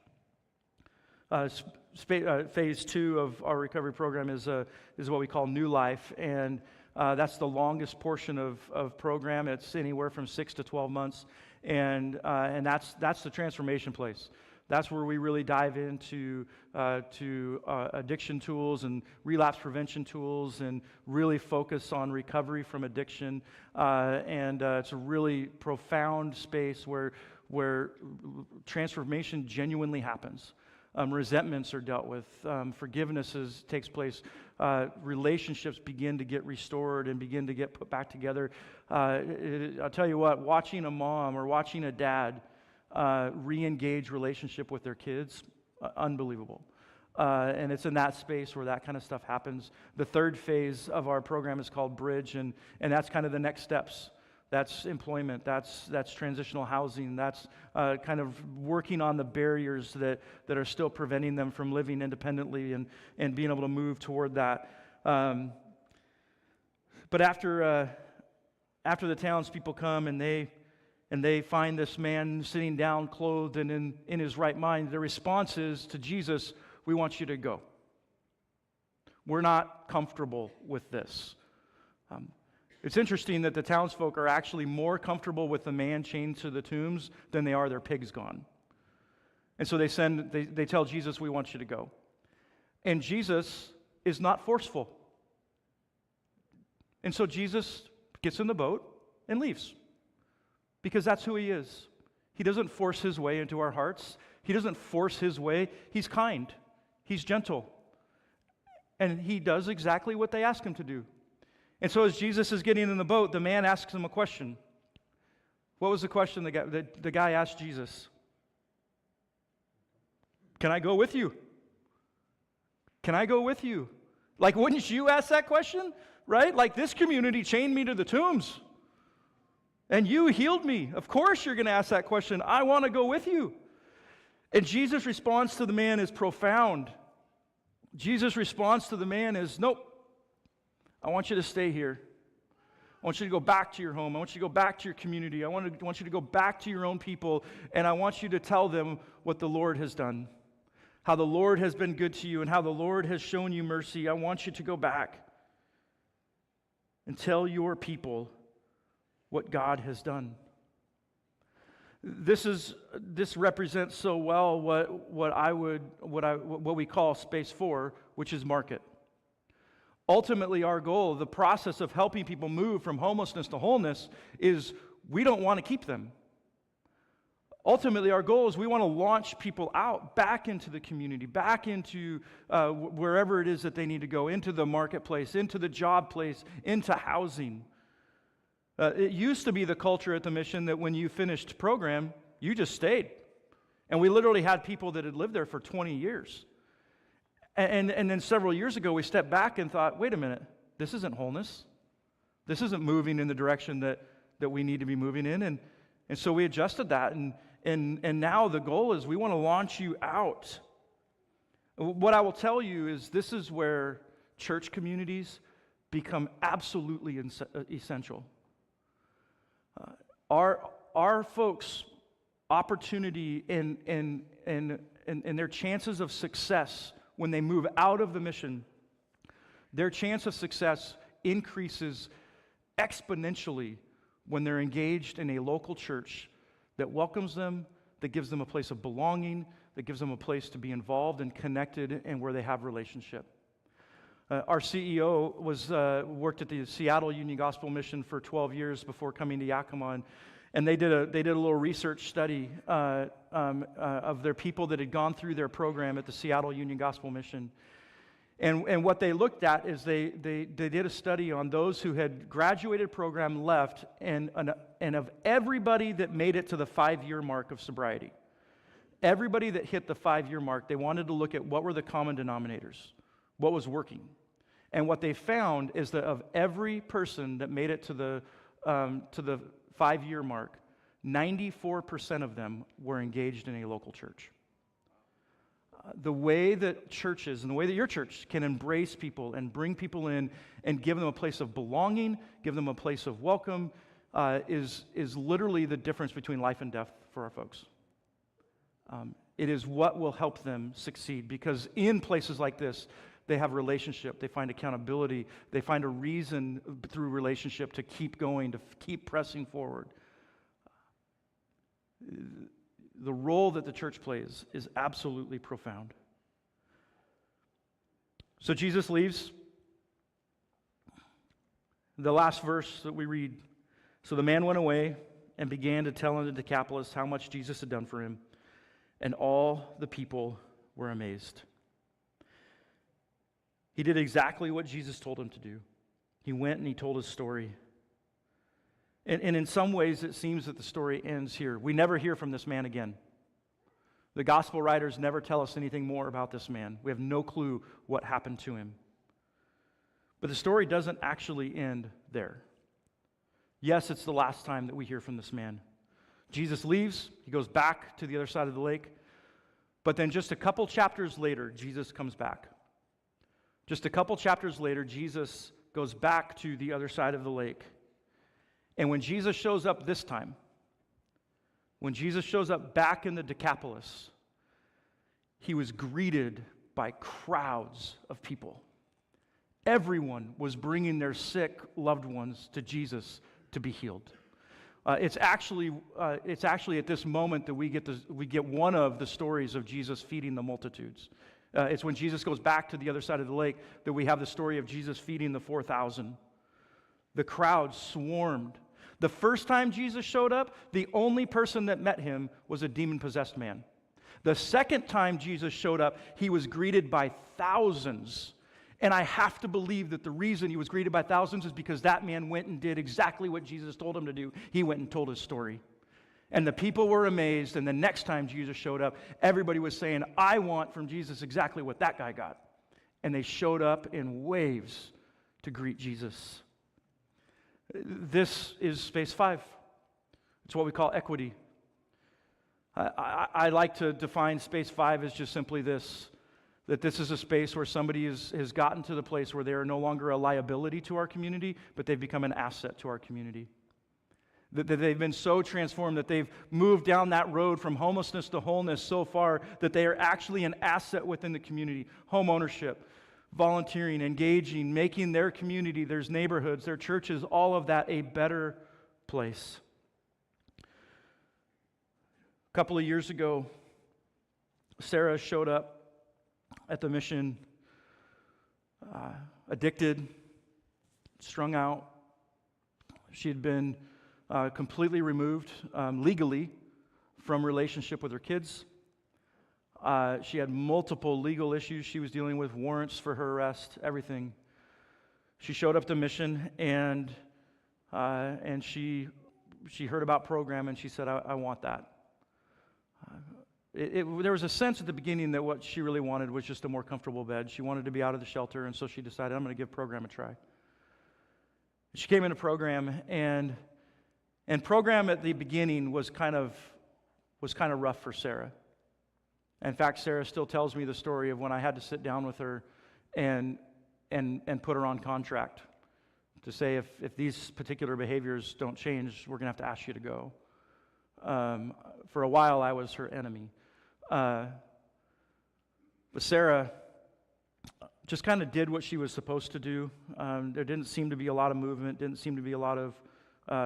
Phase 2 of our recovery program is what we call New Life, and that's the longest portion of program. It's anywhere from 6 to 12 months, and that's the transformation place. That's where we really dive into addiction tools and relapse prevention tools, and really focus on recovery from addiction. It's a really profound space where transformation genuinely happens. Resentments are dealt with. Forgiveness takes place. Relationships begin to get restored and begin to get put back together. I'll tell you what, watching a mom or watching a dad re-engage relationship with their kids, unbelievable. And it's in that space where that kind of stuff happens. The 3rd phase of our program is called Bridge, and that's kind of the next steps. That's employment, that's transitional housing, that's kind of working on the barriers that are still preventing them from living independently and being able to move toward that. But after the townspeople come and they find this man sitting down, clothed and in his right mind, the response is to Jesus, "We want you to go. We're not comfortable with this." It's interesting that the townsfolk are actually more comfortable with the man chained to the tombs than they are their pigs gone. And so they tell Jesus, "We want you to go." And Jesus is not forceful. And so Jesus gets in the boat and leaves, because that's who he is. He doesn't force his way into our hearts. He doesn't force his way. He's kind. He's gentle. And he does exactly what they ask him to do. And so as Jesus is getting in the boat, the man asks him a question. What was the question the guy asked Jesus? "Can I go with you? Can I go with you?" Like, wouldn't you ask that question? Right? Like, this community chained me to the tombs. And you healed me. Of course you're going to ask that question. I want to go with you. And Jesus' response to the man is profound. Jesus' response to the man is, "Nope. I want you to stay here. I want you to go back to your home. I want you to go back to your community. I want you to go back to your own people, and I want you to tell them what the Lord has done, how the Lord has been good to you, and how the Lord has shown you mercy. I want you to go back and tell your people what God has done." This represents so well what we call space 4, which is market. Ultimately, our goal, the process of helping people move from homelessness to wholeness, is we don't want to keep them. Ultimately, our goal is we want to launch people out back into the community, back into wherever it is that they need to go, into the marketplace, into the job place, into housing. It used to be the culture at the mission that when you finished program, you just stayed. And we literally had people that had lived there for 20 years. And then several years ago, we stepped back and thought, wait a minute, this isn't wholeness. This isn't moving in the direction that we need to be moving in. And so we adjusted that. And now the goal is we want to launch you out. What I will tell you is this is where church communities become absolutely essential. Our folks' opportunity and their chances of success when they move out of the mission, their chance of success increases exponentially when they're engaged in a local church that welcomes them, that gives them a place of belonging, that gives them a place to be involved and connected and where they have relationship. Our CEO worked at the Seattle Union Gospel Mission for 12 years before coming to Yakima, and they did a little research study of their people that had gone through their program at the Seattle Union Gospel Mission. And what they looked at is they did a study on those who had graduated program, left, and of everybody that made it to the 5-year mark of sobriety, everybody that hit the 5-year mark, they wanted to look at what were the common denominators, what was working. And what they found is that of every person that made it to the 5-year mark, 94% of them were engaged in a local church. The way that churches and the way that your church can embrace people and bring people in and give them a place of belonging, give them a place of welcome, is literally the difference between life and death for our folks. It is what will help them succeed, because in places like this, they have relationship, they find accountability, they find a reason through relationship to keep going, to keep pressing forward. The role that the church plays is absolutely profound. So Jesus leaves. The last verse that we read, so the man went away and began to tell in the Decapolis how much Jesus had done for him, and all the people were amazed. He did exactly what Jesus told him to do. He went and he told his story. And in some ways, it seems that the story ends here. We never hear from this man again. The gospel writers never tell us anything more about this man. We have no clue what happened to him. But the story doesn't actually end there. Yes, it's the last time that we hear from this man. Jesus leaves. He goes back to the other side of the lake. But then just a couple chapters later, Jesus comes back. Just a couple chapters later, Jesus goes back to the other side of the lake. And when Jesus shows up this time, when Jesus shows up back in the Decapolis, he was greeted by crowds of people. Everyone was bringing their sick loved ones to Jesus to be healed. It's actually at this moment that we get one of the stories of Jesus feeding the multitudes. It's when Jesus goes back to the other side of the lake that we have the story of Jesus feeding the 4,000. The crowd swarmed. The first time Jesus showed up, the only person that met him was a demon-possessed man. The second time Jesus showed up, he was greeted by thousands. And I have to believe that the reason he was greeted by thousands is because that man went and did exactly what Jesus told him to do. He went and told his story. And the people were amazed, and the next time Jesus showed up, everybody was saying, I want from Jesus exactly what that guy got. And they showed up in waves to greet Jesus. This is Space 5. It's what we call equity. I like to define Space 5 as just simply this, that this is a space where somebody has gotten to the place where they are no longer a liability to our community, but they've become an asset to our community. That they've been so transformed that they've moved down that road from homelessness to wholeness so far that they are actually an asset within the community. Home ownership, volunteering, engaging, making their community, their neighborhoods, their churches, all of that a better place. A couple of years ago, Sarah showed up at the mission, addicted, strung out. She had been completely removed legally from relationship with her kids. She had multiple legal issues she was dealing with, warrants for her arrest, everything. She showed up to mission, and she heard about program, and she said, I want that. There was a sense at the beginning that what she really wanted was just a more comfortable bed. She wanted to be out of the shelter, and so she decided, I'm going to give program a try. She came into program, and program at the beginning was kind of rough for Sarah. In fact, Sarah still tells me the story of when I had to sit down with her and put her on contract to say, if these particular behaviors don't change, we're going to have to ask you to go. For a while, I was her enemy. But Sarah just kind of did what she was supposed to do. There didn't seem to be a lot of movement, didn't seem to be a lot of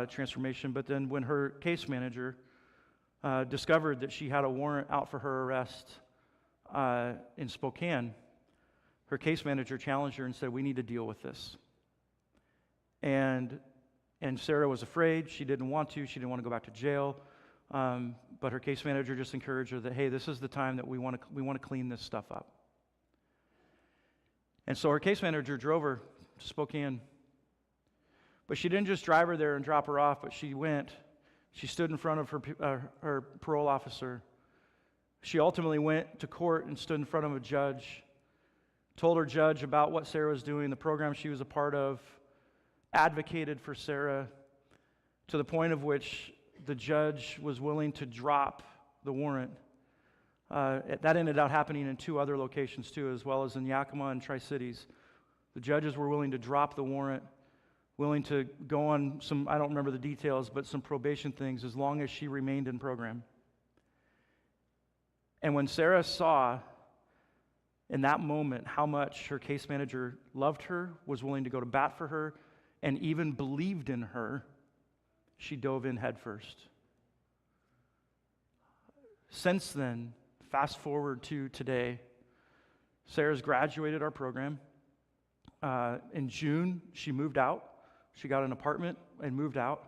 transformation. But then when her case manager discovered that she had a warrant out for her arrest in Spokane, her case manager challenged her and said, we need to deal with this. And Sarah was afraid. She didn't want to. She didn't want to go back to jail. But her case manager just encouraged her that, hey, this is the time that we want to clean this stuff up. And so her case manager drove her to Spokane. But she didn't just drive her there and drop her off, but she went. She stood in front of her parole officer. She ultimately went to court and stood in front of a judge, told her judge about what Sarah was doing, the program she was a part of, advocated for Sarah to the point of which the judge was willing to drop the warrant. That ended up happening in 2 other locations too, as well as in Yakima and Tri-Cities. The judges were willing to drop the warrant, willing to go on some, I don't remember the details, but some probation things as long as she remained in program. And when Sarah saw in that moment how much her case manager loved her, was willing to go to bat for her, and even believed in her, she dove in head first. Since then, fast forward to today, Sarah's graduated our program. In June, she moved out. She got an apartment and moved out.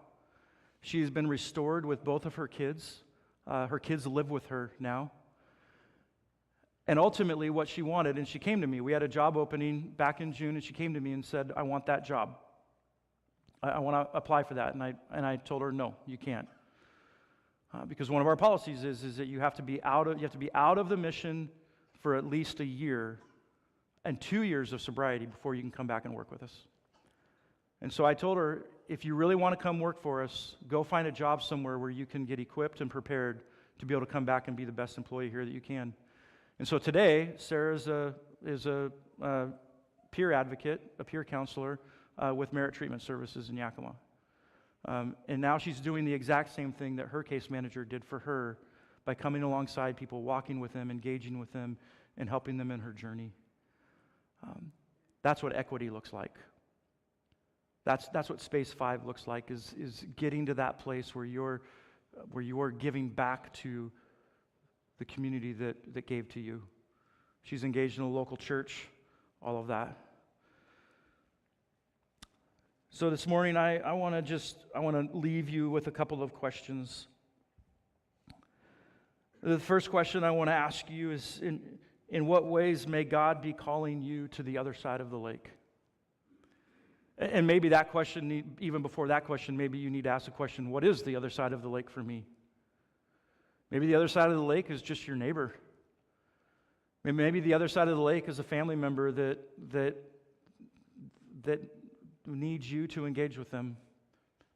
She's been restored with both of her kids. Her kids live with her now. And ultimately, what she wanted, and she came to me, we had a job opening back in June, and she came to me and said, I want that job. I want to apply for that. And I told her, no, you can't. Because one of our policies is that you have to be out of the mission for at least a year and 2 years of sobriety before you can come back and work with us. And so I told her, if you really want to come work for us, go find a job somewhere where you can get equipped and prepared to be able to come back and be the best employee here that you can. And so today, Sarah is a peer advocate, a peer counselor with Merit Treatment Services in Yakima. And now she's doing the exact same thing that her case manager did for her by coming alongside people, walking with them, engaging with them, and helping them in her journey. That's what equity looks like. That's what Space 5 looks like, is getting to that place where you're giving back to the community that gave to you. She's engaged in a local church, all of that. So this morning, I want to leave you with a couple of questions. The first question I want to ask you is, in what ways may God be calling you to the other side of the lake? And maybe that question, even before that question, maybe you need to ask the question, what is the other side of the lake for me? Maybe the other side of the lake is just your neighbor. Maybe the other side of the lake is a family member that needs you to engage with them.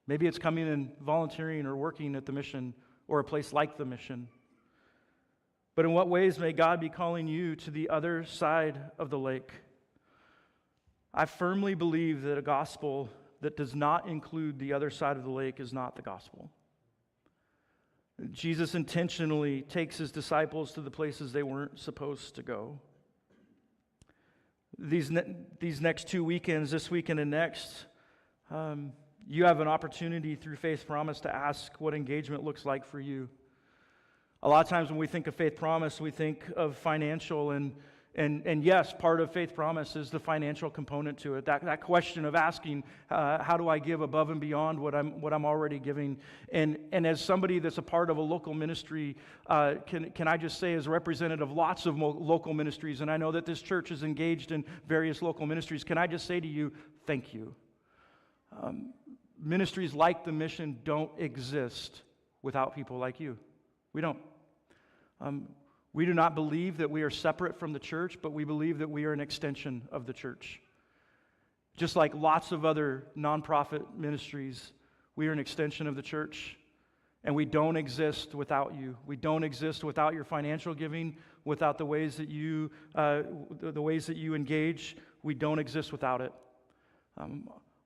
Maybe it's coming and volunteering or working at the mission or a place like the mission. But in what ways may God be calling you to the other side of the lake? I firmly believe that a gospel that does not include the other side of the lake is not the gospel. Jesus intentionally takes his disciples to the places they weren't supposed to go. These next 2 weekends, this weekend and next, you have an opportunity through Faith Promise to ask what engagement looks like for you. A lot of times when we think of Faith Promise, we think of financial, and And yes, part of Faith Promise is the financial component to it. That question of asking, how do I give above and beyond what I'm already giving? And as somebody that's a part of a local ministry, can I just say, as a representative of lots of local ministries, and I know that this church is engaged in various local ministries, can I just say to you, thank you. Ministries like the Mission don't exist without people like you. We don't. We do not believe that we are separate from the church, but we believe that we are an extension of the church. Just like lots of other nonprofit ministries, we are an extension of the church, and we don't exist without you. We don't exist without your financial giving, without the ways that you engage. We don't exist without it.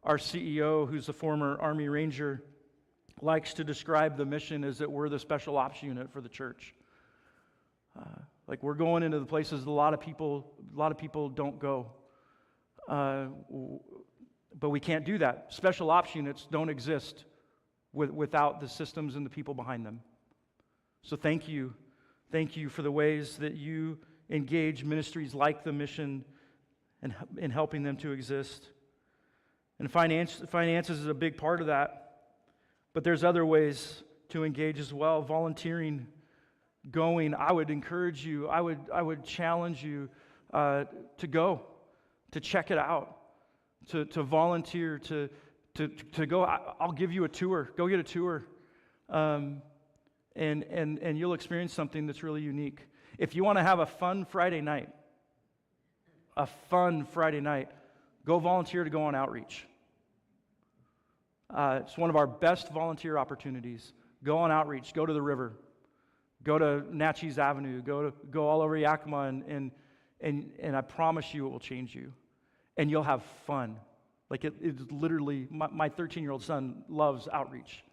Our CEO, who's a former Army Ranger, likes to describe the Mission as that we're the special ops unit for the church. Like we're going into the places a lot of people don't go. But we can't do that. Special ops units don't exist without the systems and the people behind them. So thank you. Thank you for the ways that you engage ministries like the Mission and in helping them to exist. And finances is a big part of that. But there's other ways to engage as well. Volunteering, going. I would encourage you, I would challenge you to go, to check it out, to volunteer, to go. I'll give you a tour. Go get a tour. And you'll experience something that's really unique. If you want to have a fun Friday night, go volunteer to go on outreach. It's one of our best volunteer opportunities. Go on outreach. Go to the river. Go to Natchez Avenue. Go all over Yakima, and I promise you it will change you. And you'll have fun. Like it's literally, my 13-year-old son loves outreach.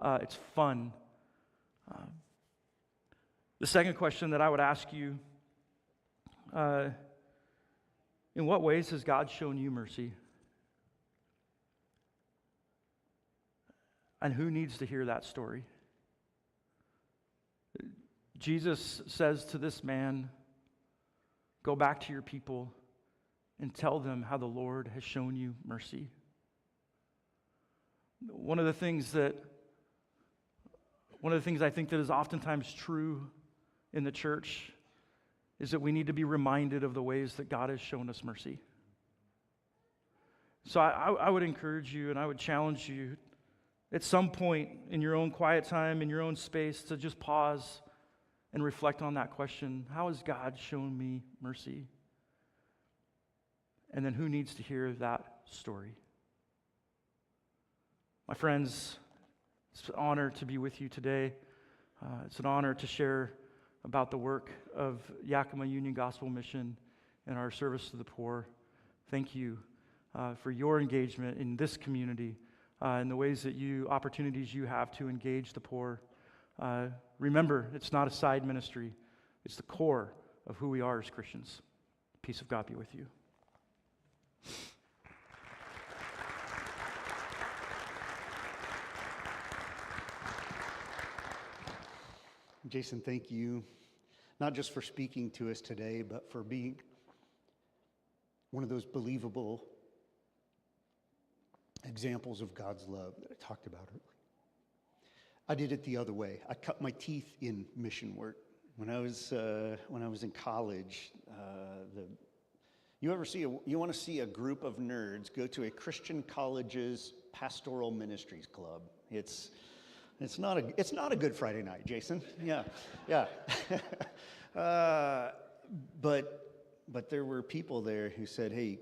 It's fun. The second question that I would ask you, in what ways has God shown you mercy? And who needs to hear that story? Jesus says to this man, go back to your people and tell them how the Lord has shown you mercy. One of the things I think that is oftentimes true in the church is that we need to be reminded of the ways that God has shown us mercy. So I would encourage you and I would challenge you at some point in your own quiet time, in your own space, to just pause and reflect on that question. How has God shown me mercy? And then who needs to hear that story? My friends, it's an honor to be with you today. It's an honor to share about the work of Yakima Union Gospel Mission and our service to the poor. Thank you for your engagement in this community and the ways that opportunities you have to engage the poor. Remember, it's not a side ministry. It's the core of who we are as Christians. Peace of God be with you. Jason, thank you, not just for speaking to us today, but for being one of those believable examples of God's love that I talked about earlier. I did it the other way. I cut my teeth in mission work. When I was in college, you want to see a group of nerds go to a Christian college's pastoral ministries club. It's not a good Friday night, Jason. Yeah. But there were people there who said, "Hey,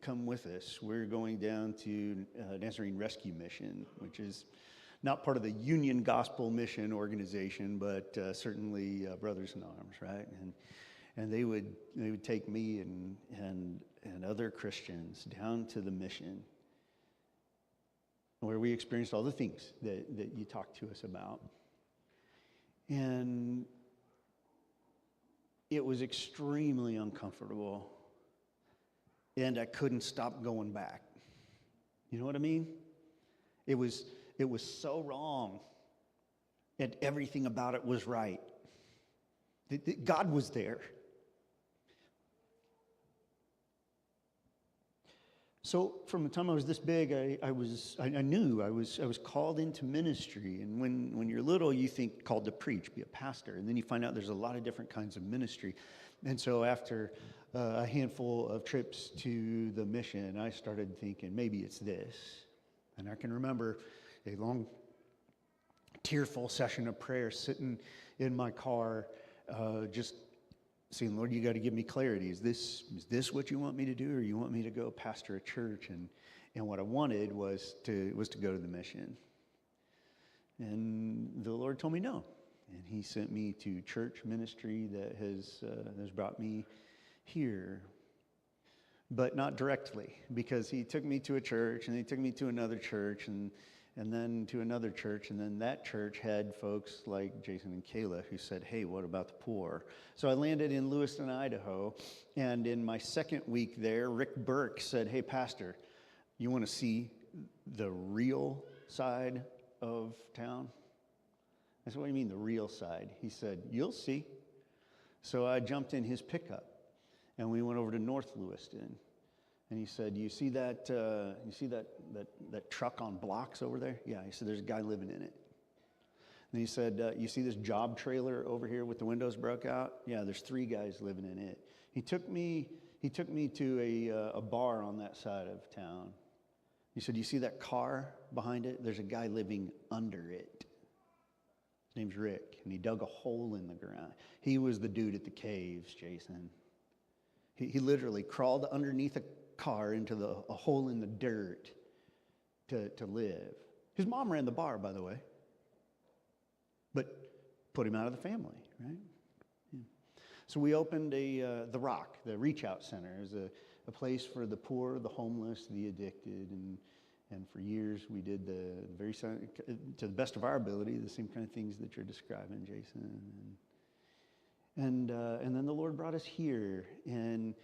come with us. We're going down to Nazarene Rescue Mission," which is not part of the Union Gospel Mission organization, but certainly Brothers in Arms, right? And they would take me and other Christians down to the mission, where we experienced all the things that you talked to us about. And it was extremely uncomfortable, and I couldn't stop going back. You know what I mean? It was so wrong, and everything about it was right. God was there. So from the time I was this big, I knew I was called into ministry. And when you're little, you think called to preach, be a pastor. And then you find out there's a lot of different kinds of ministry. And so after a handful of trips to the mission, I started thinking, maybe it's this. And I can remember a long, tearful session of prayer sitting in my car, just saying, Lord, you got to give me clarity. Is this what you want me to do, or you want me to go pastor a church? And what I wanted was to go to the mission. And the Lord told me no. And he sent me to church ministry that has brought me here. But not directly, because he took me to a church, and he took me to another church, and then to another church, and then that church had folks like Jason and Kayla who said, hey, what about the poor? So I landed in Lewiston, Idaho, and in my second week there, Rick Burke said, hey, Pastor, you want to see the real side of town? I said, what do you mean the real side? He said, you'll see. So I jumped in his pickup, and we went over to North Lewiston. And he said, you see that truck on blocks over there? Yeah, he said, there's a guy living in it. And he said, you see this job trailer over here with the windows broke out? Yeah, there's 3 guys living in it. He took me to a bar on that side of town. He said, you see that car behind it? There's a guy living under it. His name's Rick, and he dug a hole in the ground. He was the dude at the caves, Jason. He literally crawled underneath a car into a hole in the dirt to live. His mom ran the bar, by the way, but put him out of the family, right? Yeah. So we opened the Rock, the Reach Out Center, as a place for the poor, the homeless, the addicted, and for years we did to the best of our ability, the same kind of things that you're describing, Jason. And then the Lord brought us here, and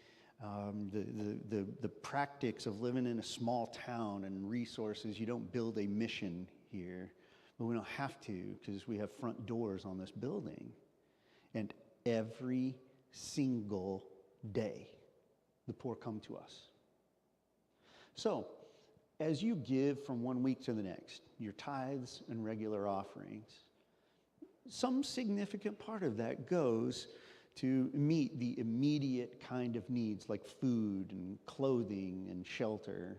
the practice of living in a small town and resources, you don't build a mission here, but we don't have to, because we have front doors on this building. And every single day, the poor come to us. So, as you give from one week to the next, your tithes and regular offerings, some significant part of that goes to meet the immediate kind of needs like food and clothing and shelter.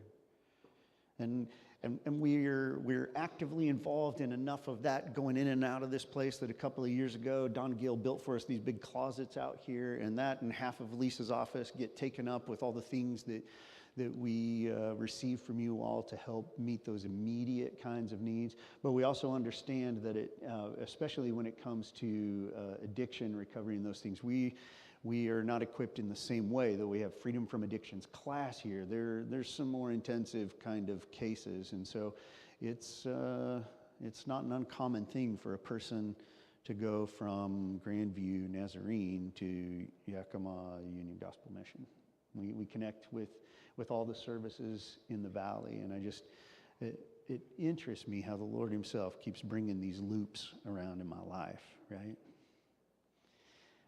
And we're actively involved in enough of that going in and out of this place that a couple of years ago, Don Gill built for us these big closets out here, and that and half of Lisa's office get taken up with all the things that we receive from you all to help meet those immediate kinds of needs. But we also understand that especially when it comes to addiction, recovery, and those things, we are not equipped in the same way, though we have Freedom from Addictions class here. There's some more intensive kind of cases, and so it's not an uncommon thing for a person to go from Grandview Nazarene to Yakima Union Gospel Mission. We connect with all the services in the valley, and it interests me how the Lord himself keeps bringing these loops around in my life, right?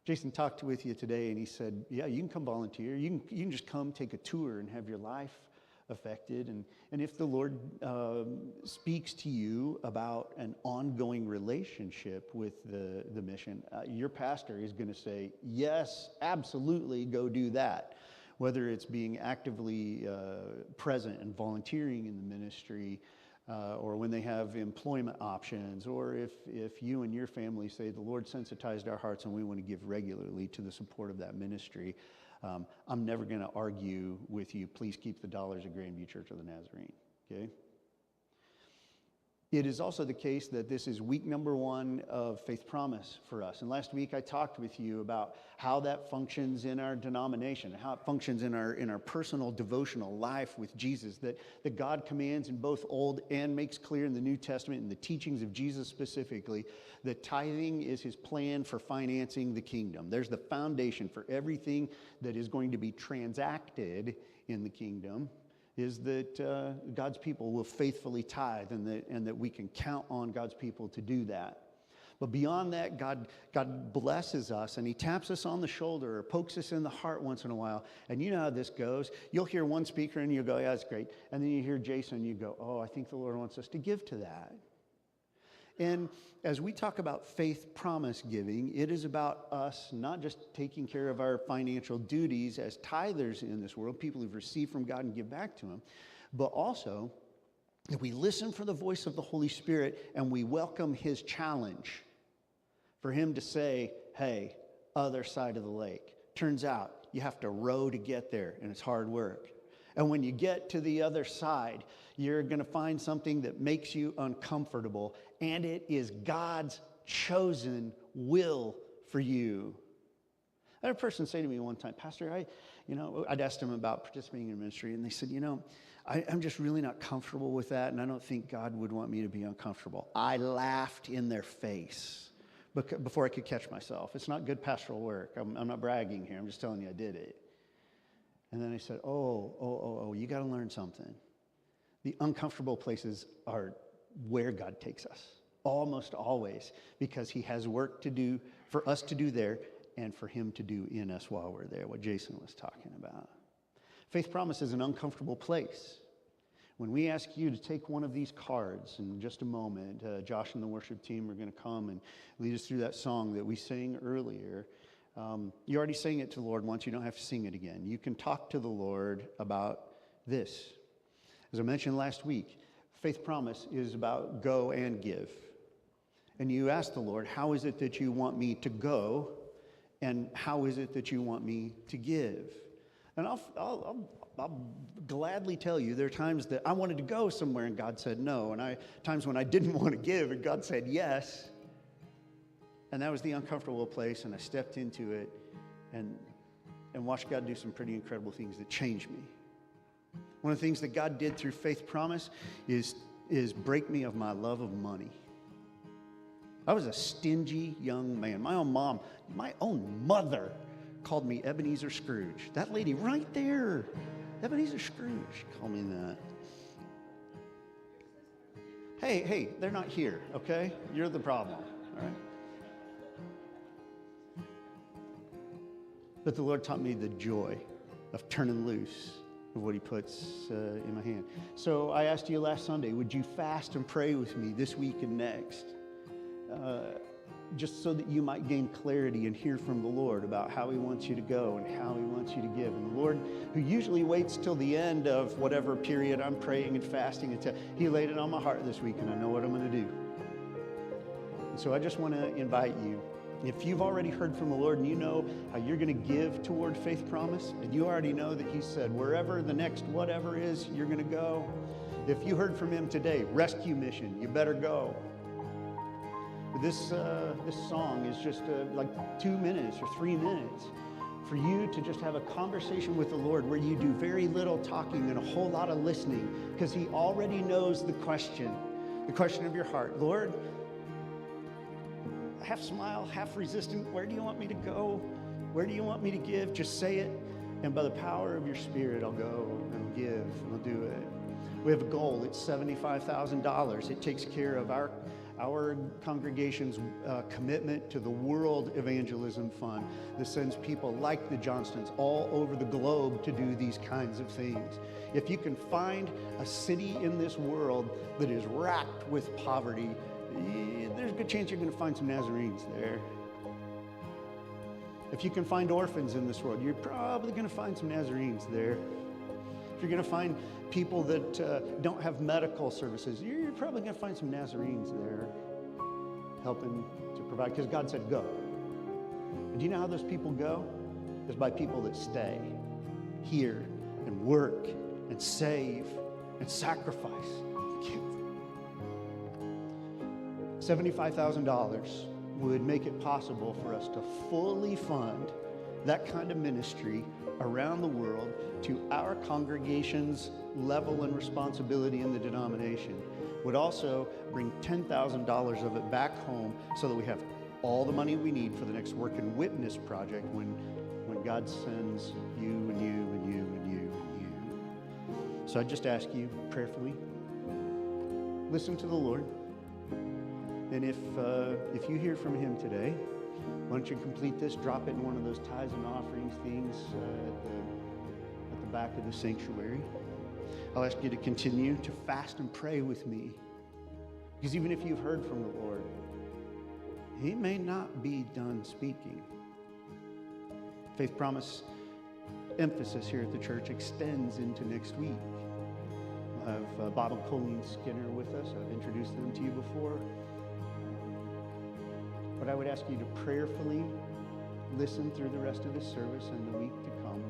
Jason talked with you today, and he said, yeah, you can come volunteer. You can just come take a tour and have your life affected. And if the Lord speaks to you about an ongoing relationship with the mission, your pastor is going to say, yes, absolutely, go do that. Whether it's being actively present and volunteering in the ministry, or when they have employment options, or if you and your family say, the Lord sensitized our hearts and we want to give regularly to the support of that ministry, I'm never going to argue with you, please keep the dollars at Grandview Church of the Nazarene, okay? It is also the case that this is week number 1 of Faith Promise for us. And last week I talked with you about how that functions in our denomination, how it functions in our personal devotional life with Jesus, that God commands in both Old and makes clear in the New Testament, in the teachings of Jesus specifically, that tithing is his plan for financing the kingdom. There's the foundation for everything that is going to be transacted in the kingdom, is that God's people will faithfully tithe, and that we can count on God's people to do that. But beyond that, God blesses us, and he taps us on the shoulder or pokes us in the heart once in a while. And you know how this goes. You'll hear one speaker and you'll go, yeah, that's great. And then you hear Jason and you go, oh, I think the Lord wants us to give to that. And as we talk about faith promise giving, it is about us not just taking care of our financial duties as tithers in this world, people who've received from God and give back to him, but also that we listen for the voice of the Holy Spirit and we welcome his challenge for him to say, hey, other side of the lake. Turns out you have to row to get there, and it's hard work. And when you get to the other side, you're going to find something that makes you uncomfortable, and it is God's chosen will for you. I had a person say to me one time, Pastor, I'd asked them about participating in ministry, and they said, I'm just really not comfortable with that, and I don't think God would want me to be uncomfortable. I laughed in their face before I could catch myself. It's not good pastoral work. I'm not bragging here. I'm just telling you I did it. And then I said, you got to learn something. The uncomfortable places are where God takes us, almost always, because he has work to do for us to do there and for him to do in us while we're there, what Jason was talking about. Faith promise is an uncomfortable place. When we ask you to take one of these cards in just a moment, Josh and the worship team are going to come and lead us through that song that we sang earlier. You already sang it to the Lord once. You don't have to sing it again. You can talk to the Lord about this. As I mentioned last week, faith promise is about go and give. And you ask the Lord, how is it that you want me to go? And how is it that you want me to give? And I'll gladly tell you there are times that I wanted to go somewhere and God said no. And times when I didn't want to give and God said yes. And that was the uncomfortable place, and I stepped into it and watched God do some pretty incredible things that changed me. One of the things that God did through faith promise is break me of my love of money. I was a stingy young man. My own mom, my own mother called me Ebenezer Scrooge. That lady right there, Ebenezer Scrooge, called me that. Hey, they're not here, okay? You're the problem, all right? But the Lord taught me the joy of turning loose of what he puts in my hand. So I asked you last Sunday, would you fast and pray with me this week and next? Just so that you might gain clarity and hear from the Lord about how he wants you to go and how he wants you to give. And the Lord, who usually waits till the end of whatever period I'm praying and fasting, until he laid it on my heart this week, and I know what I'm going to do. And so I just want to invite you, if you've already heard from the Lord and you know how you're going to give toward faith promise, and you already know that he said wherever the next whatever is, you're going to go. If you heard from him today, rescue mission, you better go. This song is just like 2 minutes or 3 minutes for you to just have a conversation with the Lord where you do very little talking and a whole lot of listening, because he already knows the question of your heart. Lord, half smile, half resistant, where do you want me to go? Where do you want me to give? Just say it, and by the power of your Spirit, I'll go and I'll give and I'll do it. We have a goal. It's $75,000. It takes care of our congregation's commitment to the World Evangelism Fund that sends people like the Johnstons all over the globe to do these kinds of things. If you can find a city in this world that is racked with poverty, there's a good chance you're going to find some Nazarenes there. If you can find orphans in this world, you're probably going to find some Nazarenes there. If you're going to find people that don't have medical services, you're probably going to find some Nazarenes there helping to provide, because God said go. And do you know how those people go? It's by people that stay here and work and save and sacrifice. $75,000 would make it possible for us to fully fund that kind of ministry around the world to our congregation's level and responsibility in the denomination. Would also bring $10,000 of it back home so that we have all the money we need for the next Work and Witness project when God sends you and you and you and you and you. So I just ask you prayerfully, listen to the Lord. And if you hear from him today, why don't you complete this, drop it in one of those tithes and offerings things at the back of the sanctuary. I'll ask you to continue to fast and pray with me. Because even if you've heard from the Lord, he may not be done speaking. Faith Promise emphasis here at the church extends into next week. We'll have Bob and Colleen Skinner with us. I've introduced them to you before. But I would ask you to prayerfully listen through the rest of this service and the week to come.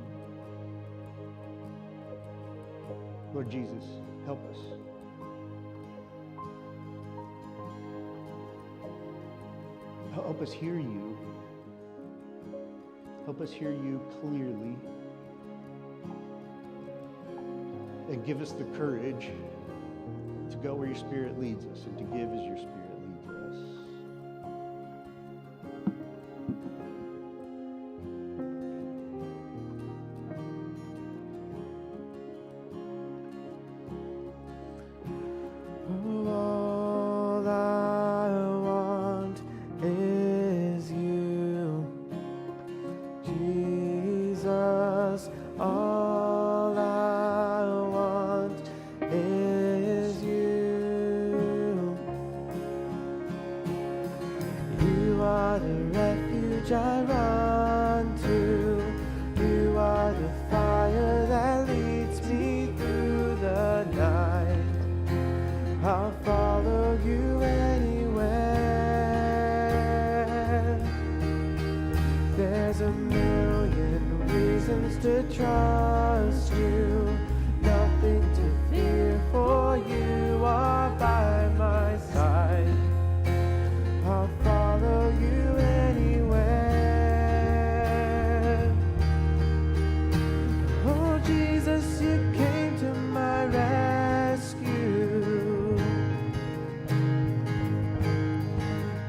Lord Jesus, help us. Help us hear you. Help us hear you clearly. And give us the courage to go where your Spirit leads us and to give as your Spirit leads us. All I want is you, Jesus. All I want is you. You are the refuge I run to. You are the fire that leads me through the night. I'll follow you anywhere. There's a million reasons to trust you. Nothing to fear, for you are by my side. I'll follow you anywhere. Oh Jesus, you came to my rescue.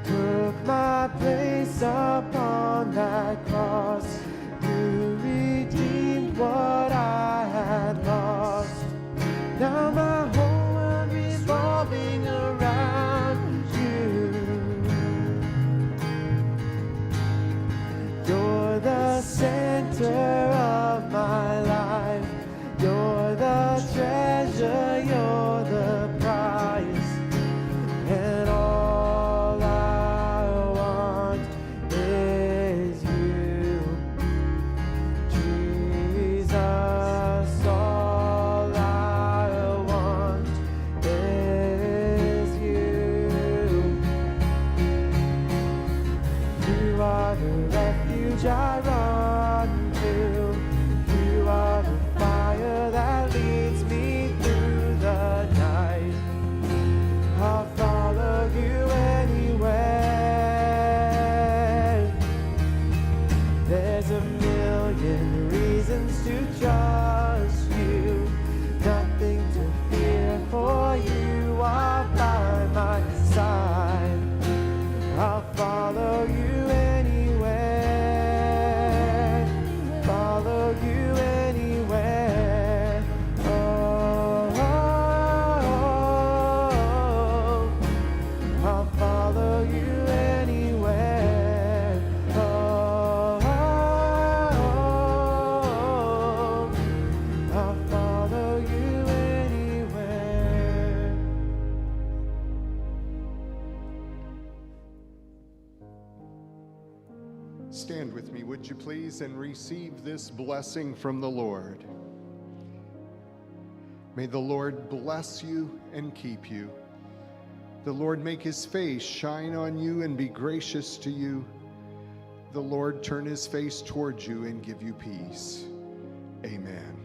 Took my place upon that cross. You redeemed what I had lost. Now my whole world revolving around you. You're the center of my life. You're the treasure, you're the prize. And all I want is you, Jesus. All I want is you. You are the refuge I run to. You are the fire that leads me through the night. I'll follow you anywhere. There's a million reasons to trust you. Nothing to fear, for you are by my side. I'll follow you anywhere. Follow you anywhere. Oh, I'll follow you anywhere. Oh, I'll follow you anywhere. Stand with me, would you please, and receive this blessing from the Lord. May the Lord bless you and keep you. The Lord make his face shine on you and be gracious to you. The Lord turn his face towards you and give you peace. Amen.